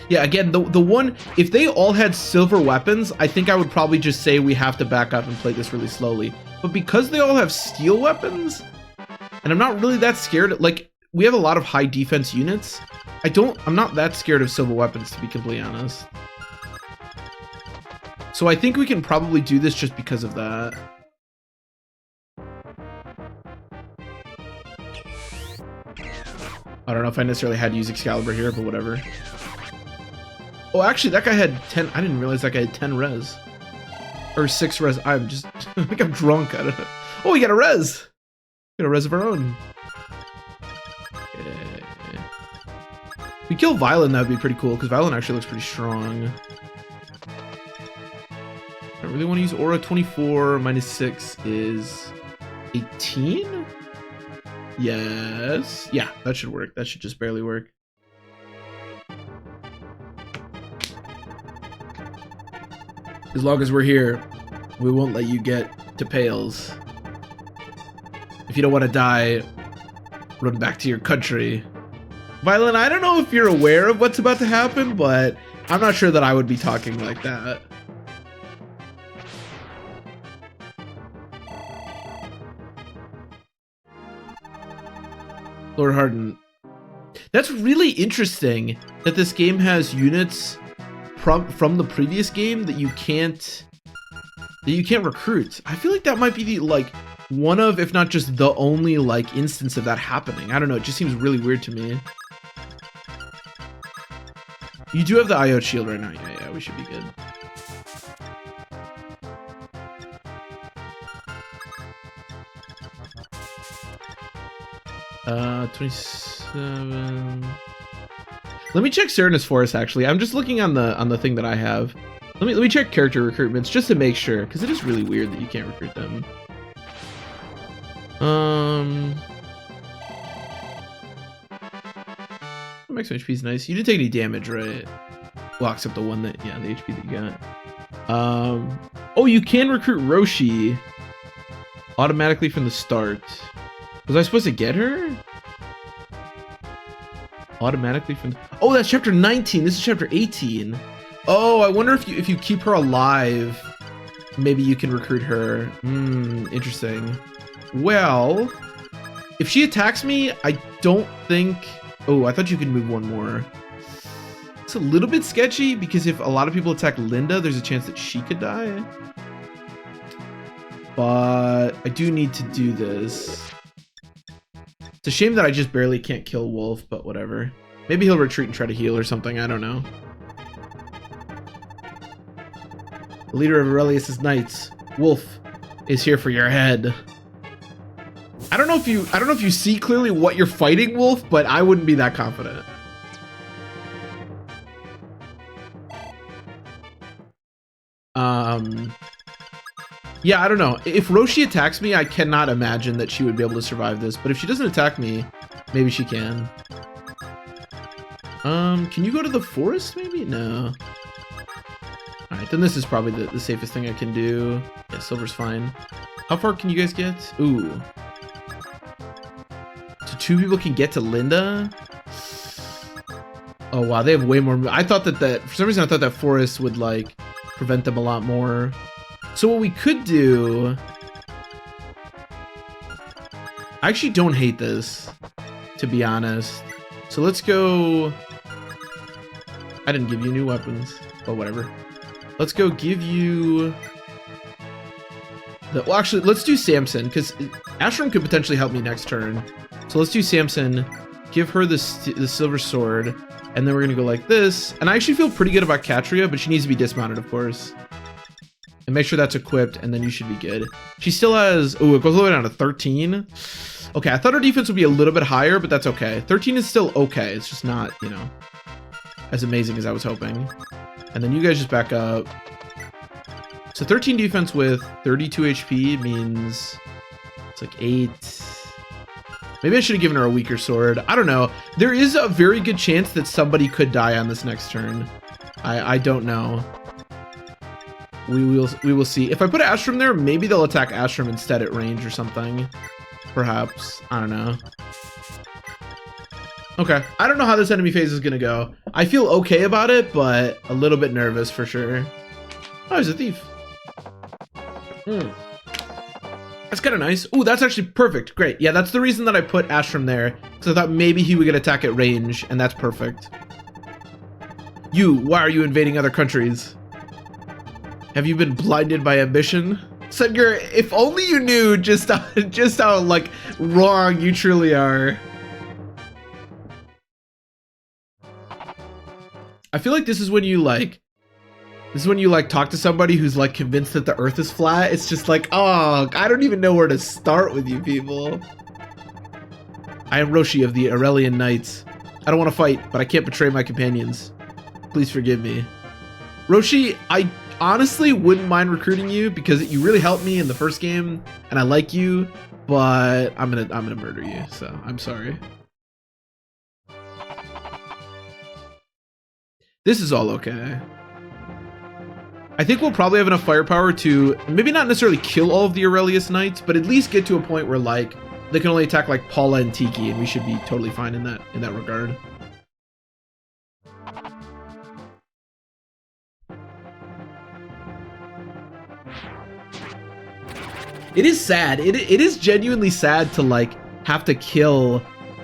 Yeah, again, the one, if they all had silver weapons, I think I would probably just say we have to back up and play this really slowly. But because they all have steel weapons, and I'm not really that scared, like, we have a lot of high defense units. I'm not that scared of silver weapons, to be completely honest. So I think we can probably do this just because of that. I don't know if I necessarily had to use Excalibur here, but whatever. Oh, actually, that guy had 10. I didn't realize that guy had 10 res. Or 6 res. I think I'm drunk. I don't know. Oh, we got a res. We got a res of our own. Okay. If we kill Violin, that would be pretty cool, because Violin actually looks pretty strong. I really want to use Aura. 24 minus 6 is 18? Yes. Yeah, that should work. That should just barely work. As long as we're here, we won't let you get to Pales. If you don't want to die, run back to your country. Violet, I don't know if you're aware of what's about to happen, but I'm not sure that I would be talking like that. Lord Harden. That's really interesting that this game has units from the previous game that you can't recruit. I feel like that might be the, like, one of, if not just the only, like, instance of that happening. I don't know, it just seems really weird to me. You do have the IO shield right now. Yeah, we should be good. Uh, 27. Let me check Serenus Forest, actually. I'm just looking on the thing that I have. Let me check character recruitments just to make sure, because it is really weird that you can't recruit them. Maximum HP is nice. You didn't take any damage, right? Well, except the one that, yeah, the HP that you got. Oh, you can recruit Roshi automatically from the start. Was I supposed to get her? Automatically from the... Oh, that's chapter 19. This is chapter 18. Oh, I wonder if you keep her alive, maybe you can recruit her. Interesting. Well, if she attacks me, I don't think... Oh, I thought you could move one more. It's a little bit sketchy because if a lot of people attack Linda, there's a chance that she could die. But I do need to do this. It's a shame that I just barely can't kill Wolf, but whatever. Maybe he'll retreat and try to heal or something. I don't know. The leader of Aurelius's knights, Wolf, is here for your head. I don't know if you see clearly what you're fighting, Wolf, but I wouldn't be that confident. Yeah, I don't know. If Roshi attacks me, I cannot imagine that she would be able to survive this, but if she doesn't attack me, maybe she can. Can you go to the forest maybe? No. Alright, then this is probably the safest thing I can do. Yeah, silver's fine. How far can you guys get? Ooh. So 2 people can get to Linda? Oh wow, they have way more. I thought that for some reason I thought that forest would like prevent them a lot more. So what we could do... I actually don't hate this, to be honest. So let's go... I didn't give you new weapons, but whatever. Let's go give you... Well, actually, let's do Samson, because Ashram could potentially help me next turn. So let's do Samson, give her the silver sword, and then we're going to go like this. And I actually feel pretty good about Katria, but she needs to be dismounted, of course. And make sure that's equipped, and then you should be good. She still has... Oh, it goes all the way down to 13. Okay, I thought her defense would be a little bit higher, but that's okay. 13 is still okay. It's just not, you know, as amazing as I was hoping. And then you guys just back up. So 13 defense with 32 HP means it's like 8. Maybe I should have given her a weaker sword. I don't know. There is a very good chance that somebody could die on this next turn. I don't know. We will see. If I put Ashram there, maybe they'll attack Ashram instead at range or something. Perhaps. I don't know. Okay. I don't know how this enemy phase is going to go. I feel okay about it, but a little bit nervous for sure. Oh, there's a thief. That's kind of nice. Ooh, that's actually perfect. Great. Yeah, that's the reason that I put Ashram there. Because I thought maybe he would get attack at range, and that's perfect. Why are you invading other countries? Have you been blinded by ambition? Sedgar, if only you knew just how like wrong you truly are. I feel like this is when you talk to somebody who's like convinced that the earth is flat. It's just like, oh, I don't even know where to start with you people. I am Roshi of the Aurelian Knights. I don't want to fight, but I can't betray my companions. Please forgive me. Roshi, I honestly wouldn't mind recruiting you because you really helped me in the first game and I like you, but I'm gonna murder you, so I'm sorry. This is all okay. I think we'll probably have enough firepower to maybe not necessarily kill all of the Aurelius Knights, but at least get to a point where like they can only attack like Paula and Tiki, and we should be totally fine in that regard. It is sad. It is genuinely sad to like have to kill,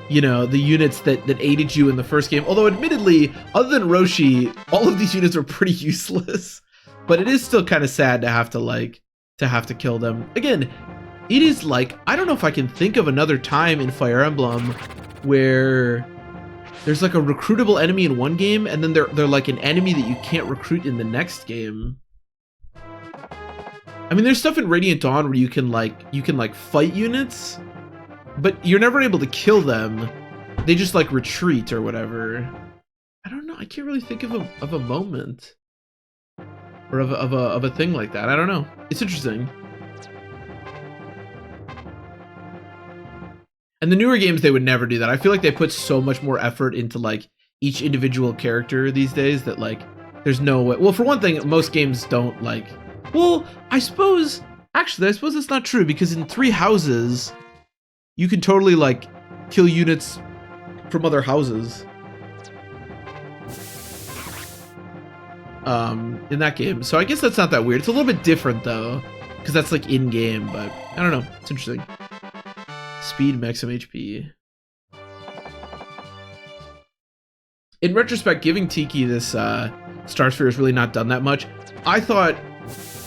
you know, the units that aided you in the first game. Although admittedly, other than Roshi, all of these units are pretty useless. But it is still kind of sad to have to kill them. Again, it is like, I don't know if I can think of another time in Fire Emblem where there's like a recruitable enemy in one game and then they're like an enemy that you can't recruit in the next game. I mean, there's stuff in Radiant Dawn where you can like fight units, but you're never able to kill them. They just like retreat or whatever. I don't know. I can't really think of a moment. Or of a thing like that. I don't know. It's interesting. And the newer games, they would never do that. I feel like they put so much more effort into like each individual character these days that like there's no way. Well, for one thing, most games don't like. Well, I suppose it's not true because in 3 houses, you can totally like kill units from other houses. In that game, so I guess that's not that weird. It's a little bit different though, because that's like in game, but I don't know. It's interesting. Speed, maximum HP. In retrospect, giving Tiki this Star Sphere has really not done that much. I thought,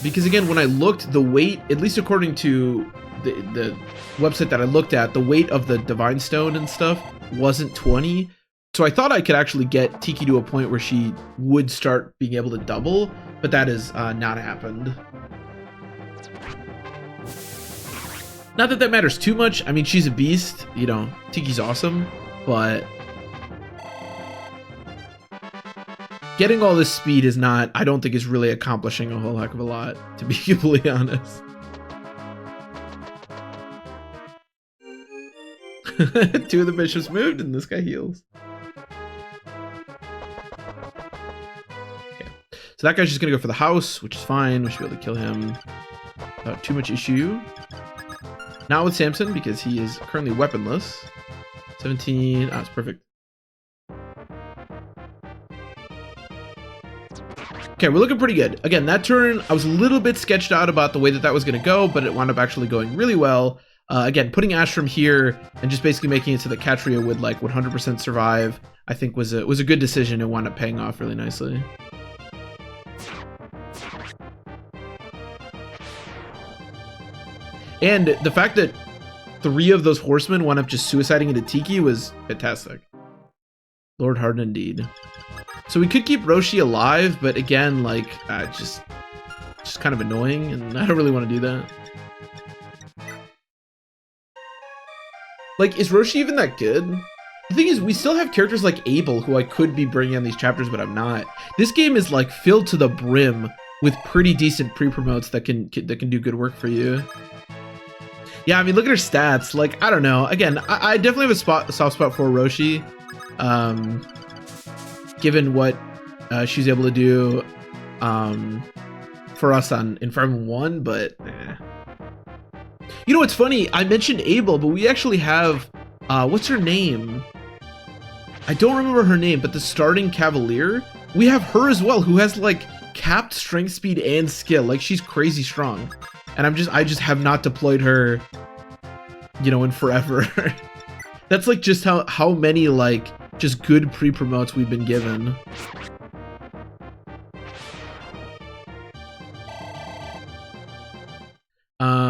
because again, when I looked, the weight, at least according to the website that I looked at, the weight of the Divine Stone and stuff wasn't 20. So I thought I could actually get Tiki to a point where she would start being able to double, but that has not happened. Not that that matters too much. I mean, she's a beast, you know, Tiki's awesome, but getting all this speed is not, I don't think is really accomplishing a whole heck of a lot, to be completely honest. Two of the bishops moved and this guy heals. So that guy's just gonna go for the house, which is fine. We should be able to kill him without too much issue. Not with Samson, because he is currently weaponless. 17, it's perfect. Okay, we're looking pretty good. Again, that turn, I was a little bit sketched out about the way that was gonna go, but it wound up actually going really well. Again, putting Ashram here and just basically making it so that Katria would like 100% survive, I think was a good decision and wound up paying off really nicely. And the fact that 3 of those horsemen wound up just suiciding into Tiki was fantastic. Lord Harden indeed. So we could keep Roshi alive, but again, like, just kind of annoying, and I don't really want to do that. Like, is Roshi even that good? The thing is, we still have characters like Abel, who I could be bringing on these chapters, but I'm not. This game is like filled to the brim with pretty decent pre-promotes that can do good work for you. Yeah, I mean, look at her stats. Like, I don't know. Again, I definitely have a soft spot for Roshi, given what she's able to do for us in Fire Emblem 1, but you know what's funny? I mentioned Abel, but we actually have what's her name? I don't remember her name, but the starting Cavalier, we have her as well, who has like capped strength, speed, and skill. Like, she's crazy strong. And I just have not deployed her, you know, in forever. That's like just how many like just good pre-promotes we've been given.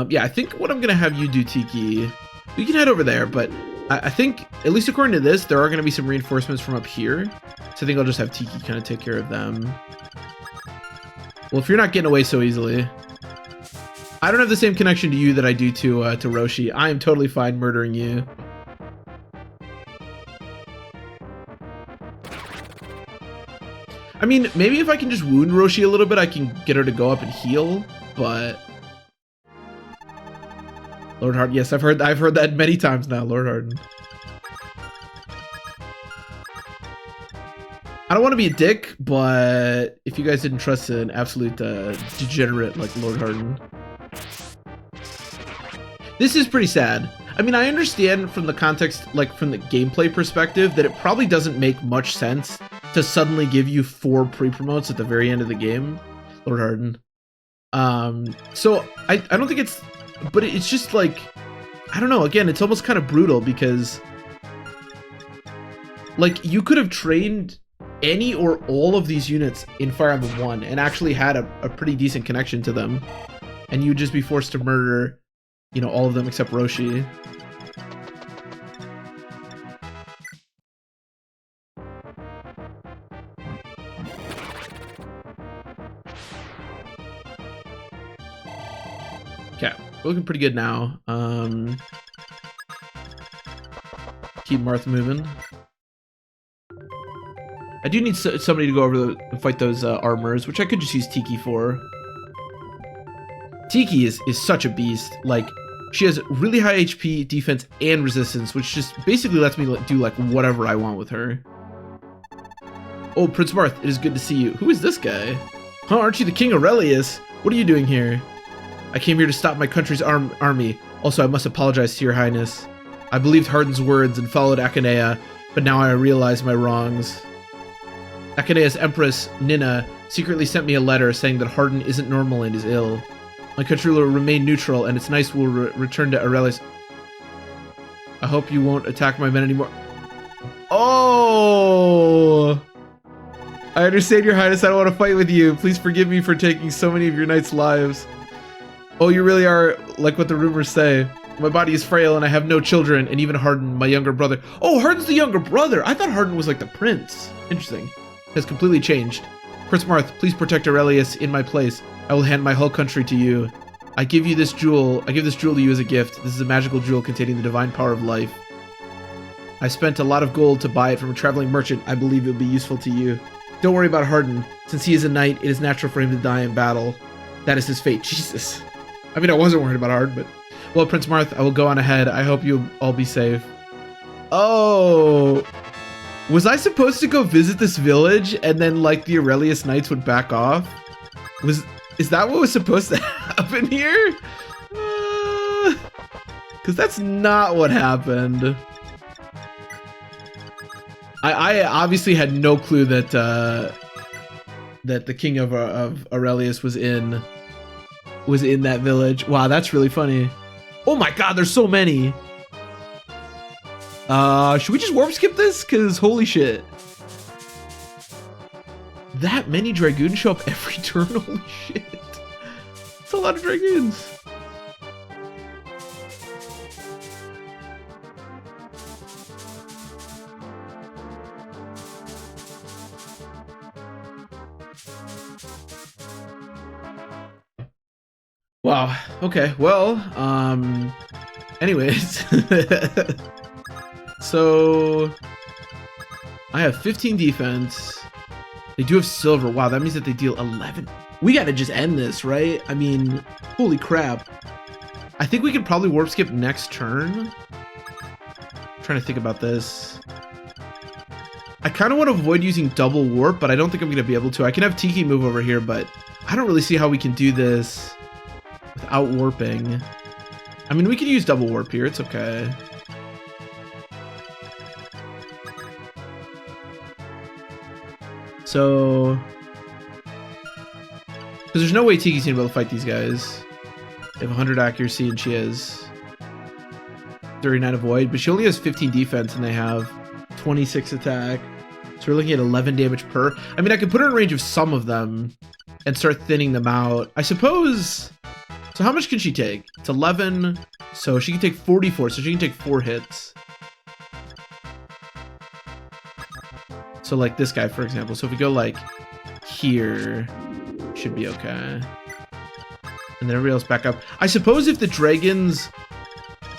Yeah, I think what I'm gonna have you do, Tiki, we can head over there, but I think, at least according to this, there are gonna be some reinforcements from up here. So I think I'll just have Tiki kind of take care of them. Well, if you're not getting away so easily. I don't have the same connection to you that I do to Roshi. I am totally fine murdering you. I mean, maybe if I can just wound Roshi a little bit, I can get her to go up and heal, but Lord Harden, yes, I've heard that many times now, Lord Harden. I don't want to be a dick, but if you guys didn't trust an absolute degenerate like Lord Harden, this is pretty sad. I mean, I understand from the context, like from the gameplay perspective, that it probably doesn't make much sense to suddenly give you 4 pre-promotes at the very end of the game, Lord Harden. So I don't think it's, but it's just like, I don't know, again, it's almost kind of brutal because like you could have trained any or all of these units in Fire Emblem 1 and actually had a pretty decent connection to them, and you'd just be forced to murder, you know, all of them except Roshi. Okay, we're looking pretty good now. Keep Marth moving. I do need somebody to go over and fight those armors, which I could just use Tiki for. Tiki is such a beast. Like, she has really high HP, defense, and resistance, which just basically lets me do like whatever I want with her. Oh, Prince Marth, it is good to see you. Who is this guy? Huh, aren't you the King Aurelius? What are you doing here? I came here to stop my country's army. Also, I must apologize to your highness. I believed Harden's words and followed Akanea, but now I realize my wrongs. Akanea's empress, Nina, secretly sent me a letter saying that Harden isn't normal and is ill. My country will remain neutral, and it's nice we'll return to Aurelius. I hope you won't attack my men anymore. Oh! I understand, your highness. I don't want to fight with you. Please forgive me for taking so many of your knights' lives. Oh, you really are like what the rumors say. My body is frail and I have no children, and even Harden, my younger brother. Oh, Harden's the younger brother. I thought Harden was like the prince. Interesting. Has completely changed. Prince Marth, please protect Aurelius in my place. I will hand my whole country to you. I give you this jewel. I give this jewel to you as a gift. This is a magical jewel containing the divine power of life. I spent a lot of gold to buy it from a traveling merchant. I believe it will be useful to you. Don't worry about Harden. Since he is a knight, it is natural for him to die in battle. That is his fate. Jesus. I mean, I wasn't worried about Harden, but... Well, Prince Marth, I will go on ahead. I hope you'll all be safe. Oh... Was I supposed to go visit this village and then, like, the Aurelius Knights would back off? Is that what was supposed to happen here? Because that's not what happened. I obviously had no clue that that the king of Aurelius was in that village. Wow, that's really funny. Oh my god, there's so many. Should we just warp skip this? Cause holy shit. That many Dragoons show up every turn, holy shit. That's a lot of Dragoons. Wow, okay, well, anyways. So, I have 15 defense. They do have silver. Wow, that means that they deal 11. We gotta just end this, right? I mean, holy crap. I think we could probably warp skip next turn. I'm trying to think about this. I kind of want to avoid using double warp, but I don't think I'm going to be able to. I can have Tiki move over here, but I don't really see how we can do this without warping. I mean, we could use double warp here. It's okay. So, because there's no way Tiki's gonna be able to fight these guys. They have 100 accuracy and she has 39 avoid, but she only has 15 defense and they have 26 attack. So we're looking at 11 damage per. I mean, I could put her in range of some of them and start thinning them out. I suppose. So how much can she take? It's 11. So she can take 44. So she can take 4 hits. So like this guy, for example. So if we go like here, should be okay. And then everybody else back up. I suppose if the dragons,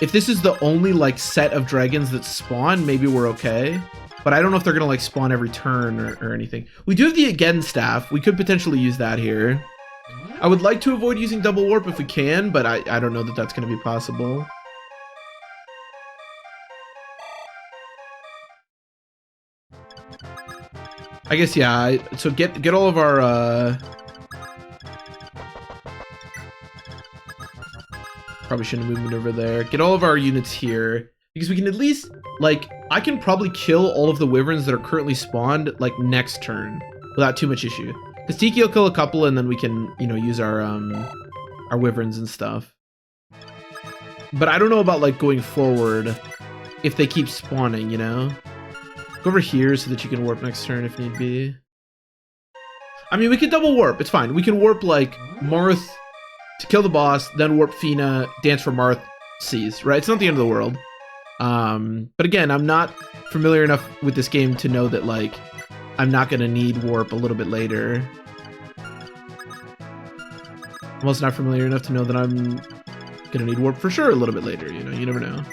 if this is the only like set of dragons that spawn, maybe we're okay. But I don't know if they're gonna like spawn every turn or anything. We do have the again staff. We could potentially use that here. I would like to avoid using double warp if we can, but I don't know that that's gonna be possible. I guess, yeah. So get all of our... Probably shouldn't have moved over there. Get all of our units here. Because we can at least, like, I can probably kill all of the wyverns that are currently spawned, like, next turn. Without too much issue. Because Tiki will kill a couple, and then we can, you know, use our wyverns and stuff. But I don't know about, like, going forward if they keep spawning, you know? Go over here so that you can warp next turn if need be. I mean, we can double warp. It's fine. We can warp, like, Marth to kill the boss, then warp Fina, dance for Marth, seize, right? It's not the end of the world. But again, I'm not familiar enough with this game to know that, like, I'm not going to need warp a little bit later. I'm also not familiar enough to know that I'm going to need warp for sure a little bit later, you know? You never know.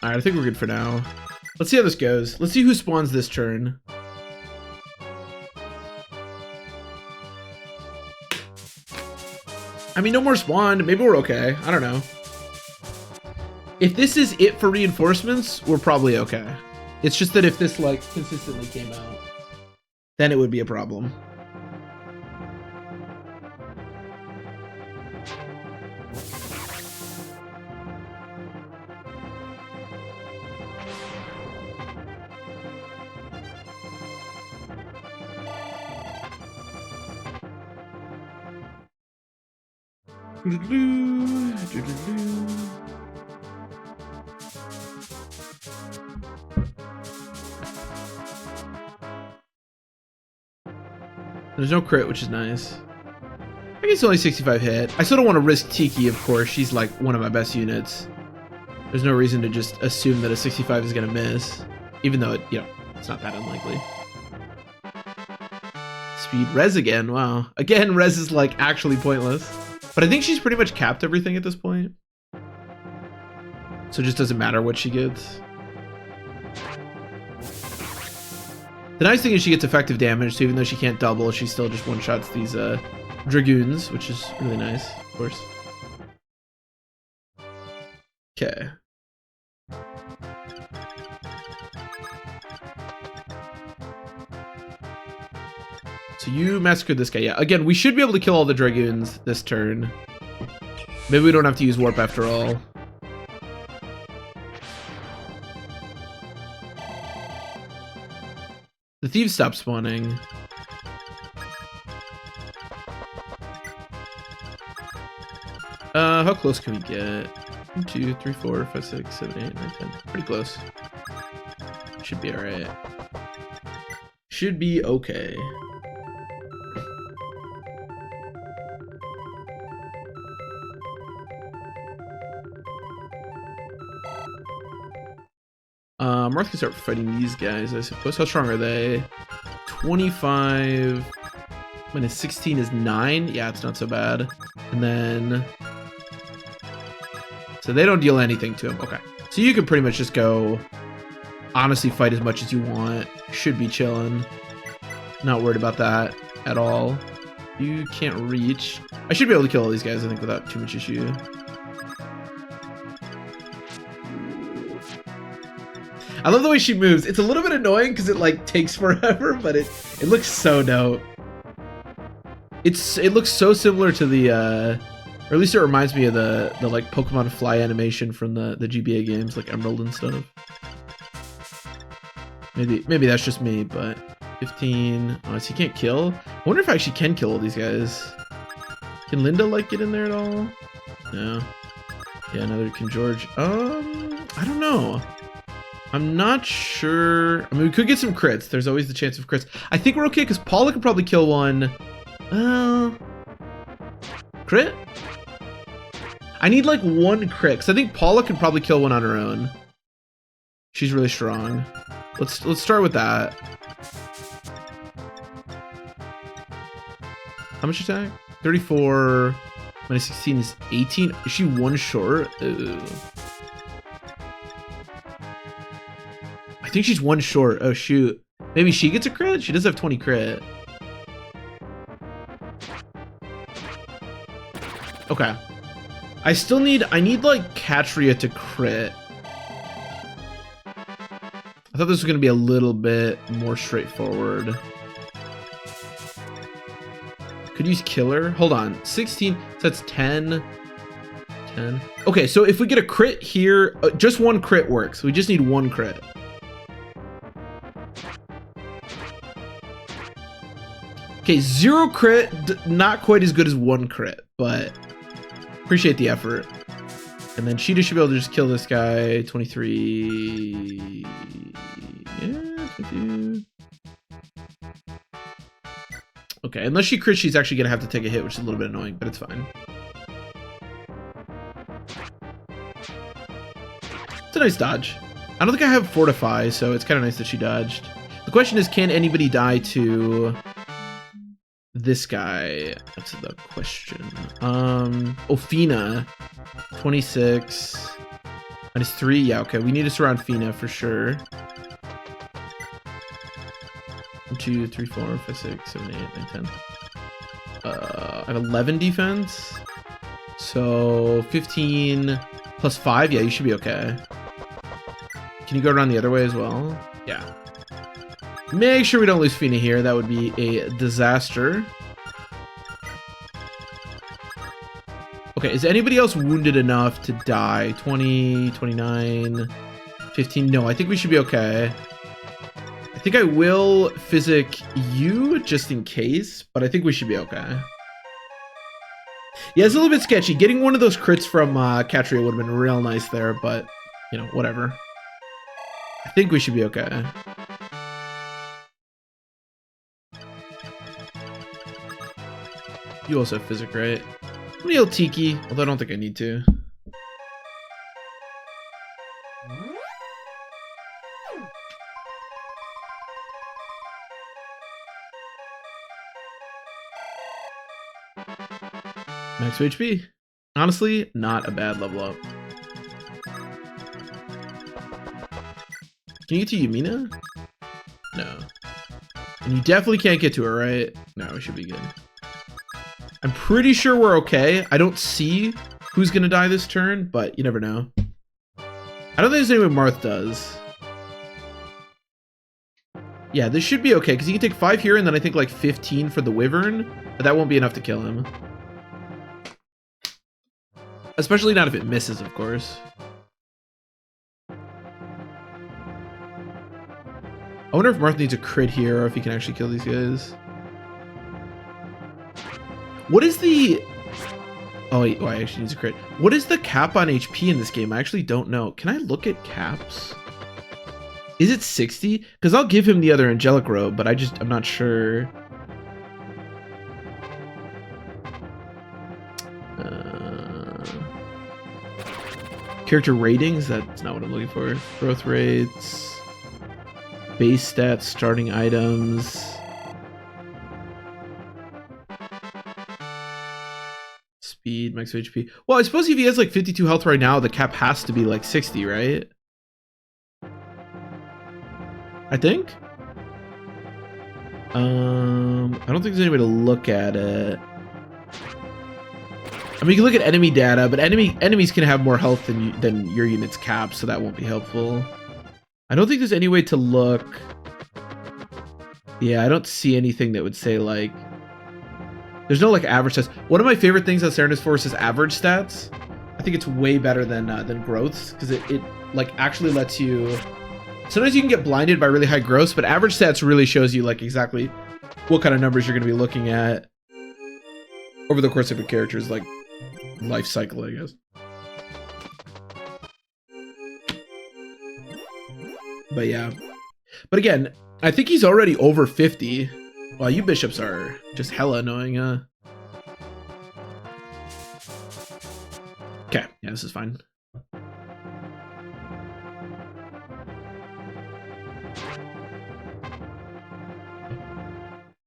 Alright, I think we're good for now. Let's see how this goes. Let's see who spawns this turn. I mean, no more spawned. Maybe we're okay. I don't know. If this is it for reinforcements, we're probably okay. It's just that if this, like, consistently came out, then it would be a problem. There's no crit, which is nice. I guess only 65 hit. I still don't want to risk Tiki, of course. She's like one of my best units. There's no reason to just assume that a 65 is going to miss, even though it, you know, it's not that unlikely. Speed res again. Wow. Again, res is like actually pointless. But I think she's pretty much capped everything at this point. So it just doesn't matter what she gets. The nice thing is she gets effective damage, so even though she can't double, she still just one-shots these dragoons, which is really nice, of course. Okay. So you massacred this guy. Yeah, again, we should be able to kill all the dragoons this turn. Maybe we don't have to use warp after all. The thieves stop spawning. How close can we get? 1, 2, 3, 4, 5, 6, 7, 8, 9, 10. Pretty close. Should be alright. Should be okay. Marth can start fighting these guys, I suppose. How strong are they? 25 minus 16 is 9. Yeah, it's not so bad. And then... So they don't deal anything to him. Okay. So you can pretty much just go... Honestly, fight as much as you want. Should be chilling. Not worried about that at all. You can't reach. I should be able to kill all these guys, I think, without too much issue. I love the way she moves. It's a little bit annoying because it like takes forever, but it looks so dope. It looks so similar to the or at least it reminds me of the like Pokemon fly animation from the GBA games, like Emerald and stuff. Maybe that's just me, but 15. Oh, so you can't kill? I wonder if I actually can kill all these guys. Can Linda like get in there at all? No. Yeah, neither can George. I don't know. I'm not sure. I mean, we could get some crits. There's always the chance of crits. I think we're okay because Paula could probably kill one. Crit? I need like one crit because I think Paula could probably kill one on her own. She's really strong. Let's start with that. How much attack? 34 minus 16 is 18. Is she one short? Ew. I think she's one short. Oh shoot. Maybe she gets a crit? She does have 20 crit. Okay. I need like Katria to crit. I thought this was going to be a little bit more straightforward. Could use killer. Hold on. 16. So that's 10. 10. Okay, so if we get a crit here, just one crit works. We just need one crit. Okay, 0 crit. Not quite as good as 1 crit, but appreciate the effort. And then Cheetah should be able to just kill this guy. 23. Yeah, 22. Okay, unless she crits, she's actually gonna have to take a hit, which is a little bit annoying, but it's fine. It's a nice dodge. I don't think I have Fortify, so it's kind of nice that she dodged. The question is, can anybody die to this guy? That's the question. Fina. 26. -3. Yeah, okay. We need to surround Fina for sure. 1, 2, 3, 4, 5, 6, 7, 8, 9, 10. I have 11 defense. So 15 plus 5. Yeah, you should be okay. Can you go around the other way as well? Yeah. Make sure we don't lose Fina here. That would be a disaster. Okay, is anybody else wounded enough to die? 20, 29, 15. No, I think we should be okay. I think I will physic you just in case, but I think we should be okay. Yeah, it's a little bit sketchy. Getting one of those crits from Katria would have been real nice there, but, you know, whatever. I think we should be okay. You also have physic, right? I'm gonna heal Tiki, although I don't think I need to. Max HP. Honestly, not a bad level up. Can you get to Yumina? No. And you definitely can't get to her, right? No, we should be good. I'm pretty sure we're okay. I don't see who's gonna die this turn, but you never know. I don't think there's any way Marth does. Yeah, this should be okay, because he can take 5 here, and then I think like 15 for the Wyvern, but that won't be enough to kill him. Especially not if it misses, of course. I wonder if Marth needs a crit here, or if he can actually kill these guys. What is the... Oh, wait, I actually need a crit. What is the cap on HP in this game? I actually don't know. Can I look at caps? Is it 60? Because I'll give him the other Angelic Robe, but I'm not sure. Character ratings? That's not what I'm looking for. Growth rates. Base stats, starting items. Speed, max HP. Well, I suppose if he has like 52 health right now, the cap has to be like 60, right? I think. I don't think there's any way to look at it. I mean, you can look at enemy data, but enemies can have more health than your unit's cap, so that won't be helpful. I don't think there's any way to look. Yeah, I don't see anything that would say like. There's no like average stats. One of my favorite things on Serenus Force is average stats. I think it's way better than growths, because it like actually lets you. Sometimes you can get blinded by really high growths, but average stats really shows you like exactly what kind of numbers you're going to be looking at over the course of your character's like life cycle, I guess. But yeah. But again, I think he's already over 50. Wow, you bishops are just hella annoying, huh? Okay, yeah, this is fine.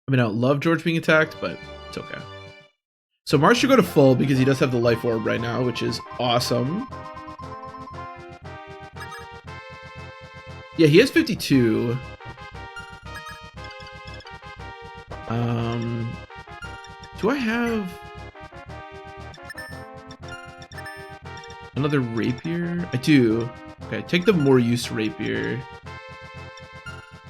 I mean, I don't love George being attacked, but it's okay. So Mars should go to full because he does have the life orb right now, which is awesome. Yeah, he has 52. Do I have another rapier? I do. Okay, take the more use rapier.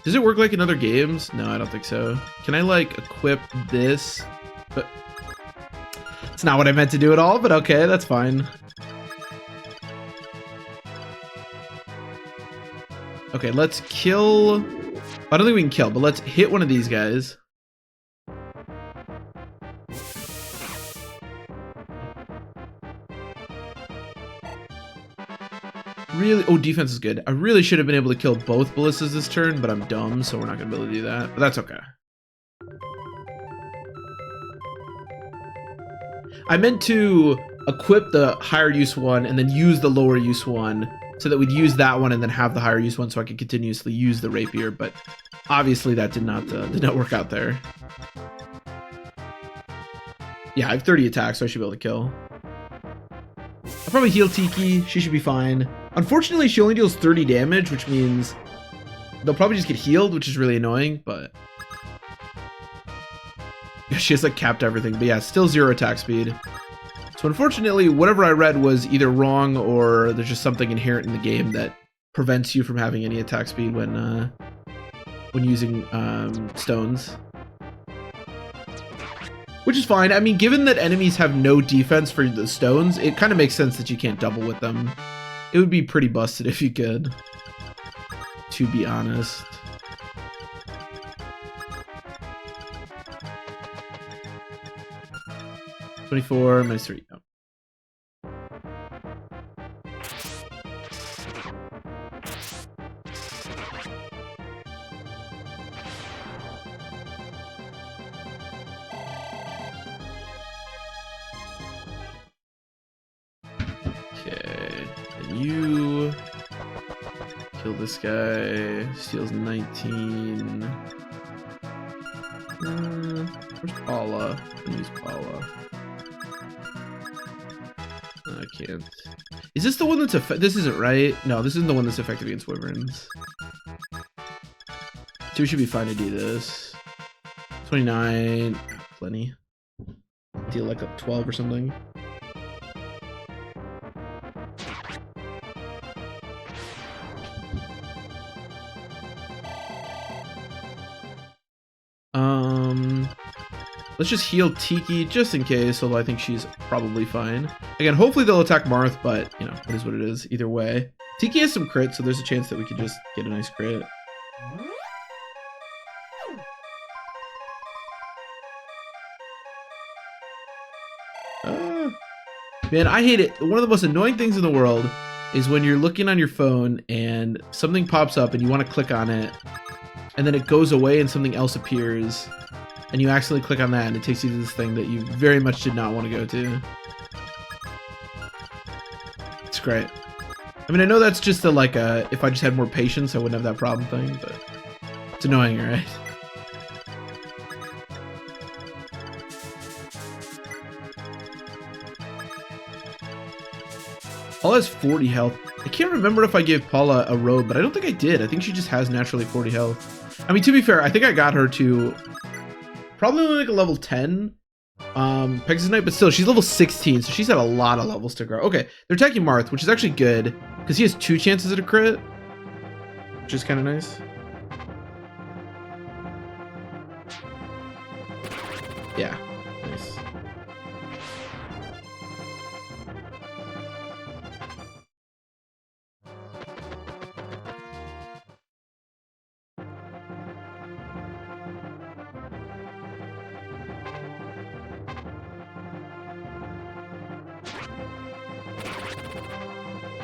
Does it work like in other games? No, I don't think so. Can I like equip this? But it's not what I meant to do at all, but okay, that's fine. Okay, let's kill. I don't think we can kill, but let's hit one of these guys. Really? Oh, defense is good. I really should have been able to kill both ballistas this turn, but I'm dumb, so we're not going to be able to do that. But that's okay. I meant to equip the higher use one and then use the lower use one so that we'd use that one and then have the higher use one so I could continuously use the rapier, but obviously that did not work out there. Yeah, I have 30 attacks, so I should be able to kill. I'll probably heal Tiki. She should be fine. Unfortunately, she only deals 30 damage, which means they'll probably just get healed, which is really annoying, but she has like capped everything. But yeah, still 0 attack speed. So unfortunately, whatever I read was either wrong or there's just something inherent in the game that prevents you from having any attack speed when using stones. Which is fine. I mean, given that enemies have no defense for the stones, it kind of makes sense that you can't double with them. It would be pretty busted if you could, to be honest. -24, -3. Oh. Okay, and you kill this guy. Steals 19. Where's Paula? I'm gonna use Paula. I can't. Is this the one that's effective? This isn't right. No, this isn't the one that's effective against wyverns. So we should be fine to do this. 29, plenty. Deal like a 12 or something. Let's just heal Tiki just in case, although I think she's probably fine. Again, hopefully they'll attack Marth, but, you know, it is what it is either way. Tiki has some crit, so there's a chance that we could just get a nice crit. Man, I hate it. One of the most annoying things in the world is when you're looking on your phone and something pops up and you want to click on it, and then it goes away and something else appears. And you accidentally click on that and it takes you to this thing that you very much did not want to go to. It's great. I mean, I know that's just a, like a, if I just had more patience, I wouldn't have that problem thing, but it's annoying, right? Paula has 40 health. I can't remember if I gave Paula a robe, but I don't think I did. I think she just has naturally 40 health. I mean, to be fair, I think I got her to probably only like a level 10 Pegasus Knight, but still, she's level 16, so she's had a lot of levels to grow. Okay, they're attacking Marth, which is actually good, because he has 2 chances at a crit, which is kind of nice. Yeah, nice.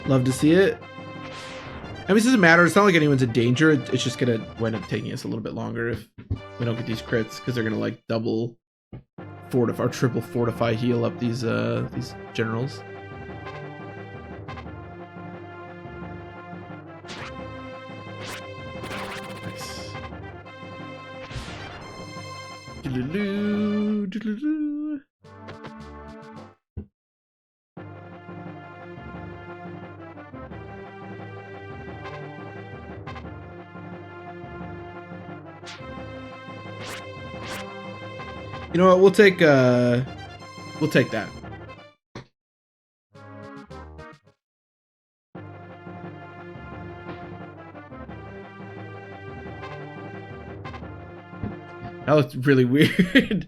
Love to see it. I mean, it doesn't matter. It's not like anyone's in danger. It's just gonna wind up taking us a little bit longer if we don't get these crits, because they're gonna like double fortify or triple fortify heal up these generals. Nice. Doodaloo, doodaloo. You know what? We'll take that. That looked really weird.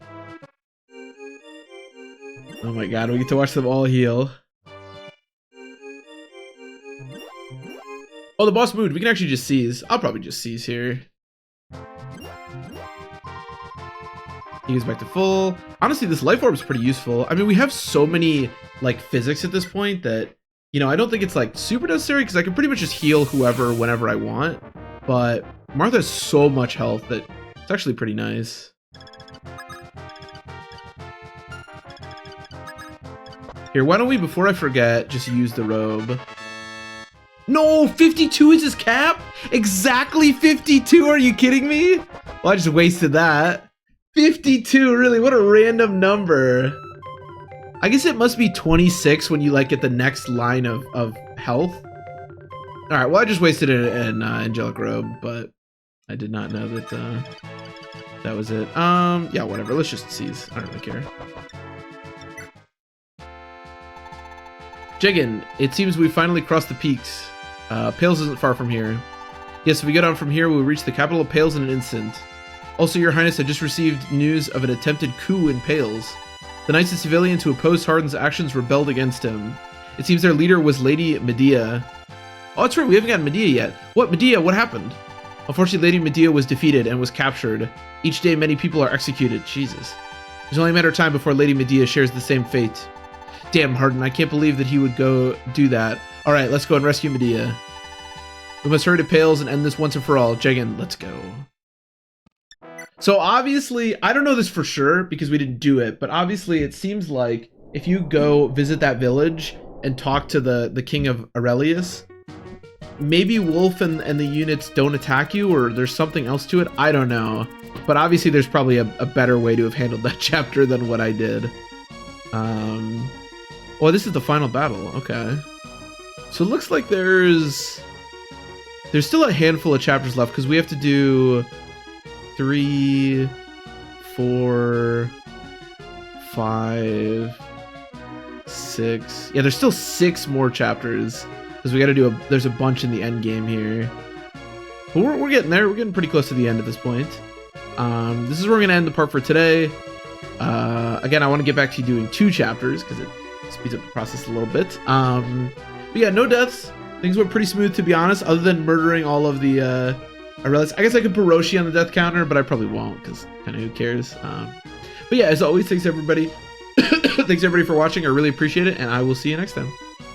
Oh my god, we get to watch them all heal. Oh, the boss moved. We can actually just seize. I'll probably just seize here. He goes back to full. Honestly, this life orb is pretty useful. I mean, we have so many like physics at this point that, you know, I don't think it's like super necessary because I can pretty much just heal whoever whenever I want. But Martha has so much health that it's actually pretty nice. Here, why don't we, before I forget, just use the robe. No, 52 is his cap? Exactly 52, are you kidding me? Well, I just wasted that. 52, really, what a random number. I guess it must be 26 when you like get the next line of health. All right, well, I just wasted an angelic robe, but I did not know that that was it. Yeah, whatever, let's just seize, I don't really care. Jiggin, it seems we finally crossed the peaks. Pales isn't far from here. Yes, if we go down from here, we'll reach the capital of Pales in an instant. Also, Your Highness, I just received news of an attempted coup in Pales. The knights and civilians who opposed Harden's actions rebelled against him. It seems their leader was Lady Medea. Oh, that's right, we haven't gotten Medea yet. What, Medea? What happened? Unfortunately, Lady Medea was defeated and was captured. Each day, many people are executed. Jesus. There's only a matter of time before Lady Medea shares the same fate. Damn, Harden, I can't believe that he would go do that. Alright, let's go and rescue Medea. We must hurry to Pales and end this once and for all. Jagan, let's go. So obviously, I don't know this for sure because we didn't do it, but obviously it seems like if you go visit that village and talk to the king of Aurelius, maybe Wolf and the units don't attack you, or there's something else to it. I don't know. But obviously there's probably a better way to have handled that chapter than what I did. Oh, this is the final battle. Okay. So it looks like there's still a handful of chapters left because we have to do 3, 4, 5, 6. Yeah, there's still 6 more chapters because we got to do there's a bunch in the end game here. But we're getting there. We're getting pretty close to the end at this point. This is where we're going to end the part for today. Again, I want to get back to doing 2 chapters because it speeds up the process a little bit. But yeah, no deaths. Things went pretty smooth, to be honest, other than murdering all of the Aurelius. I guess I could put Roshi on the death counter, but I probably won't because kind of who cares. But yeah, as always, thanks everybody. Thanks everybody for watching. I really appreciate it, and I will see you next time.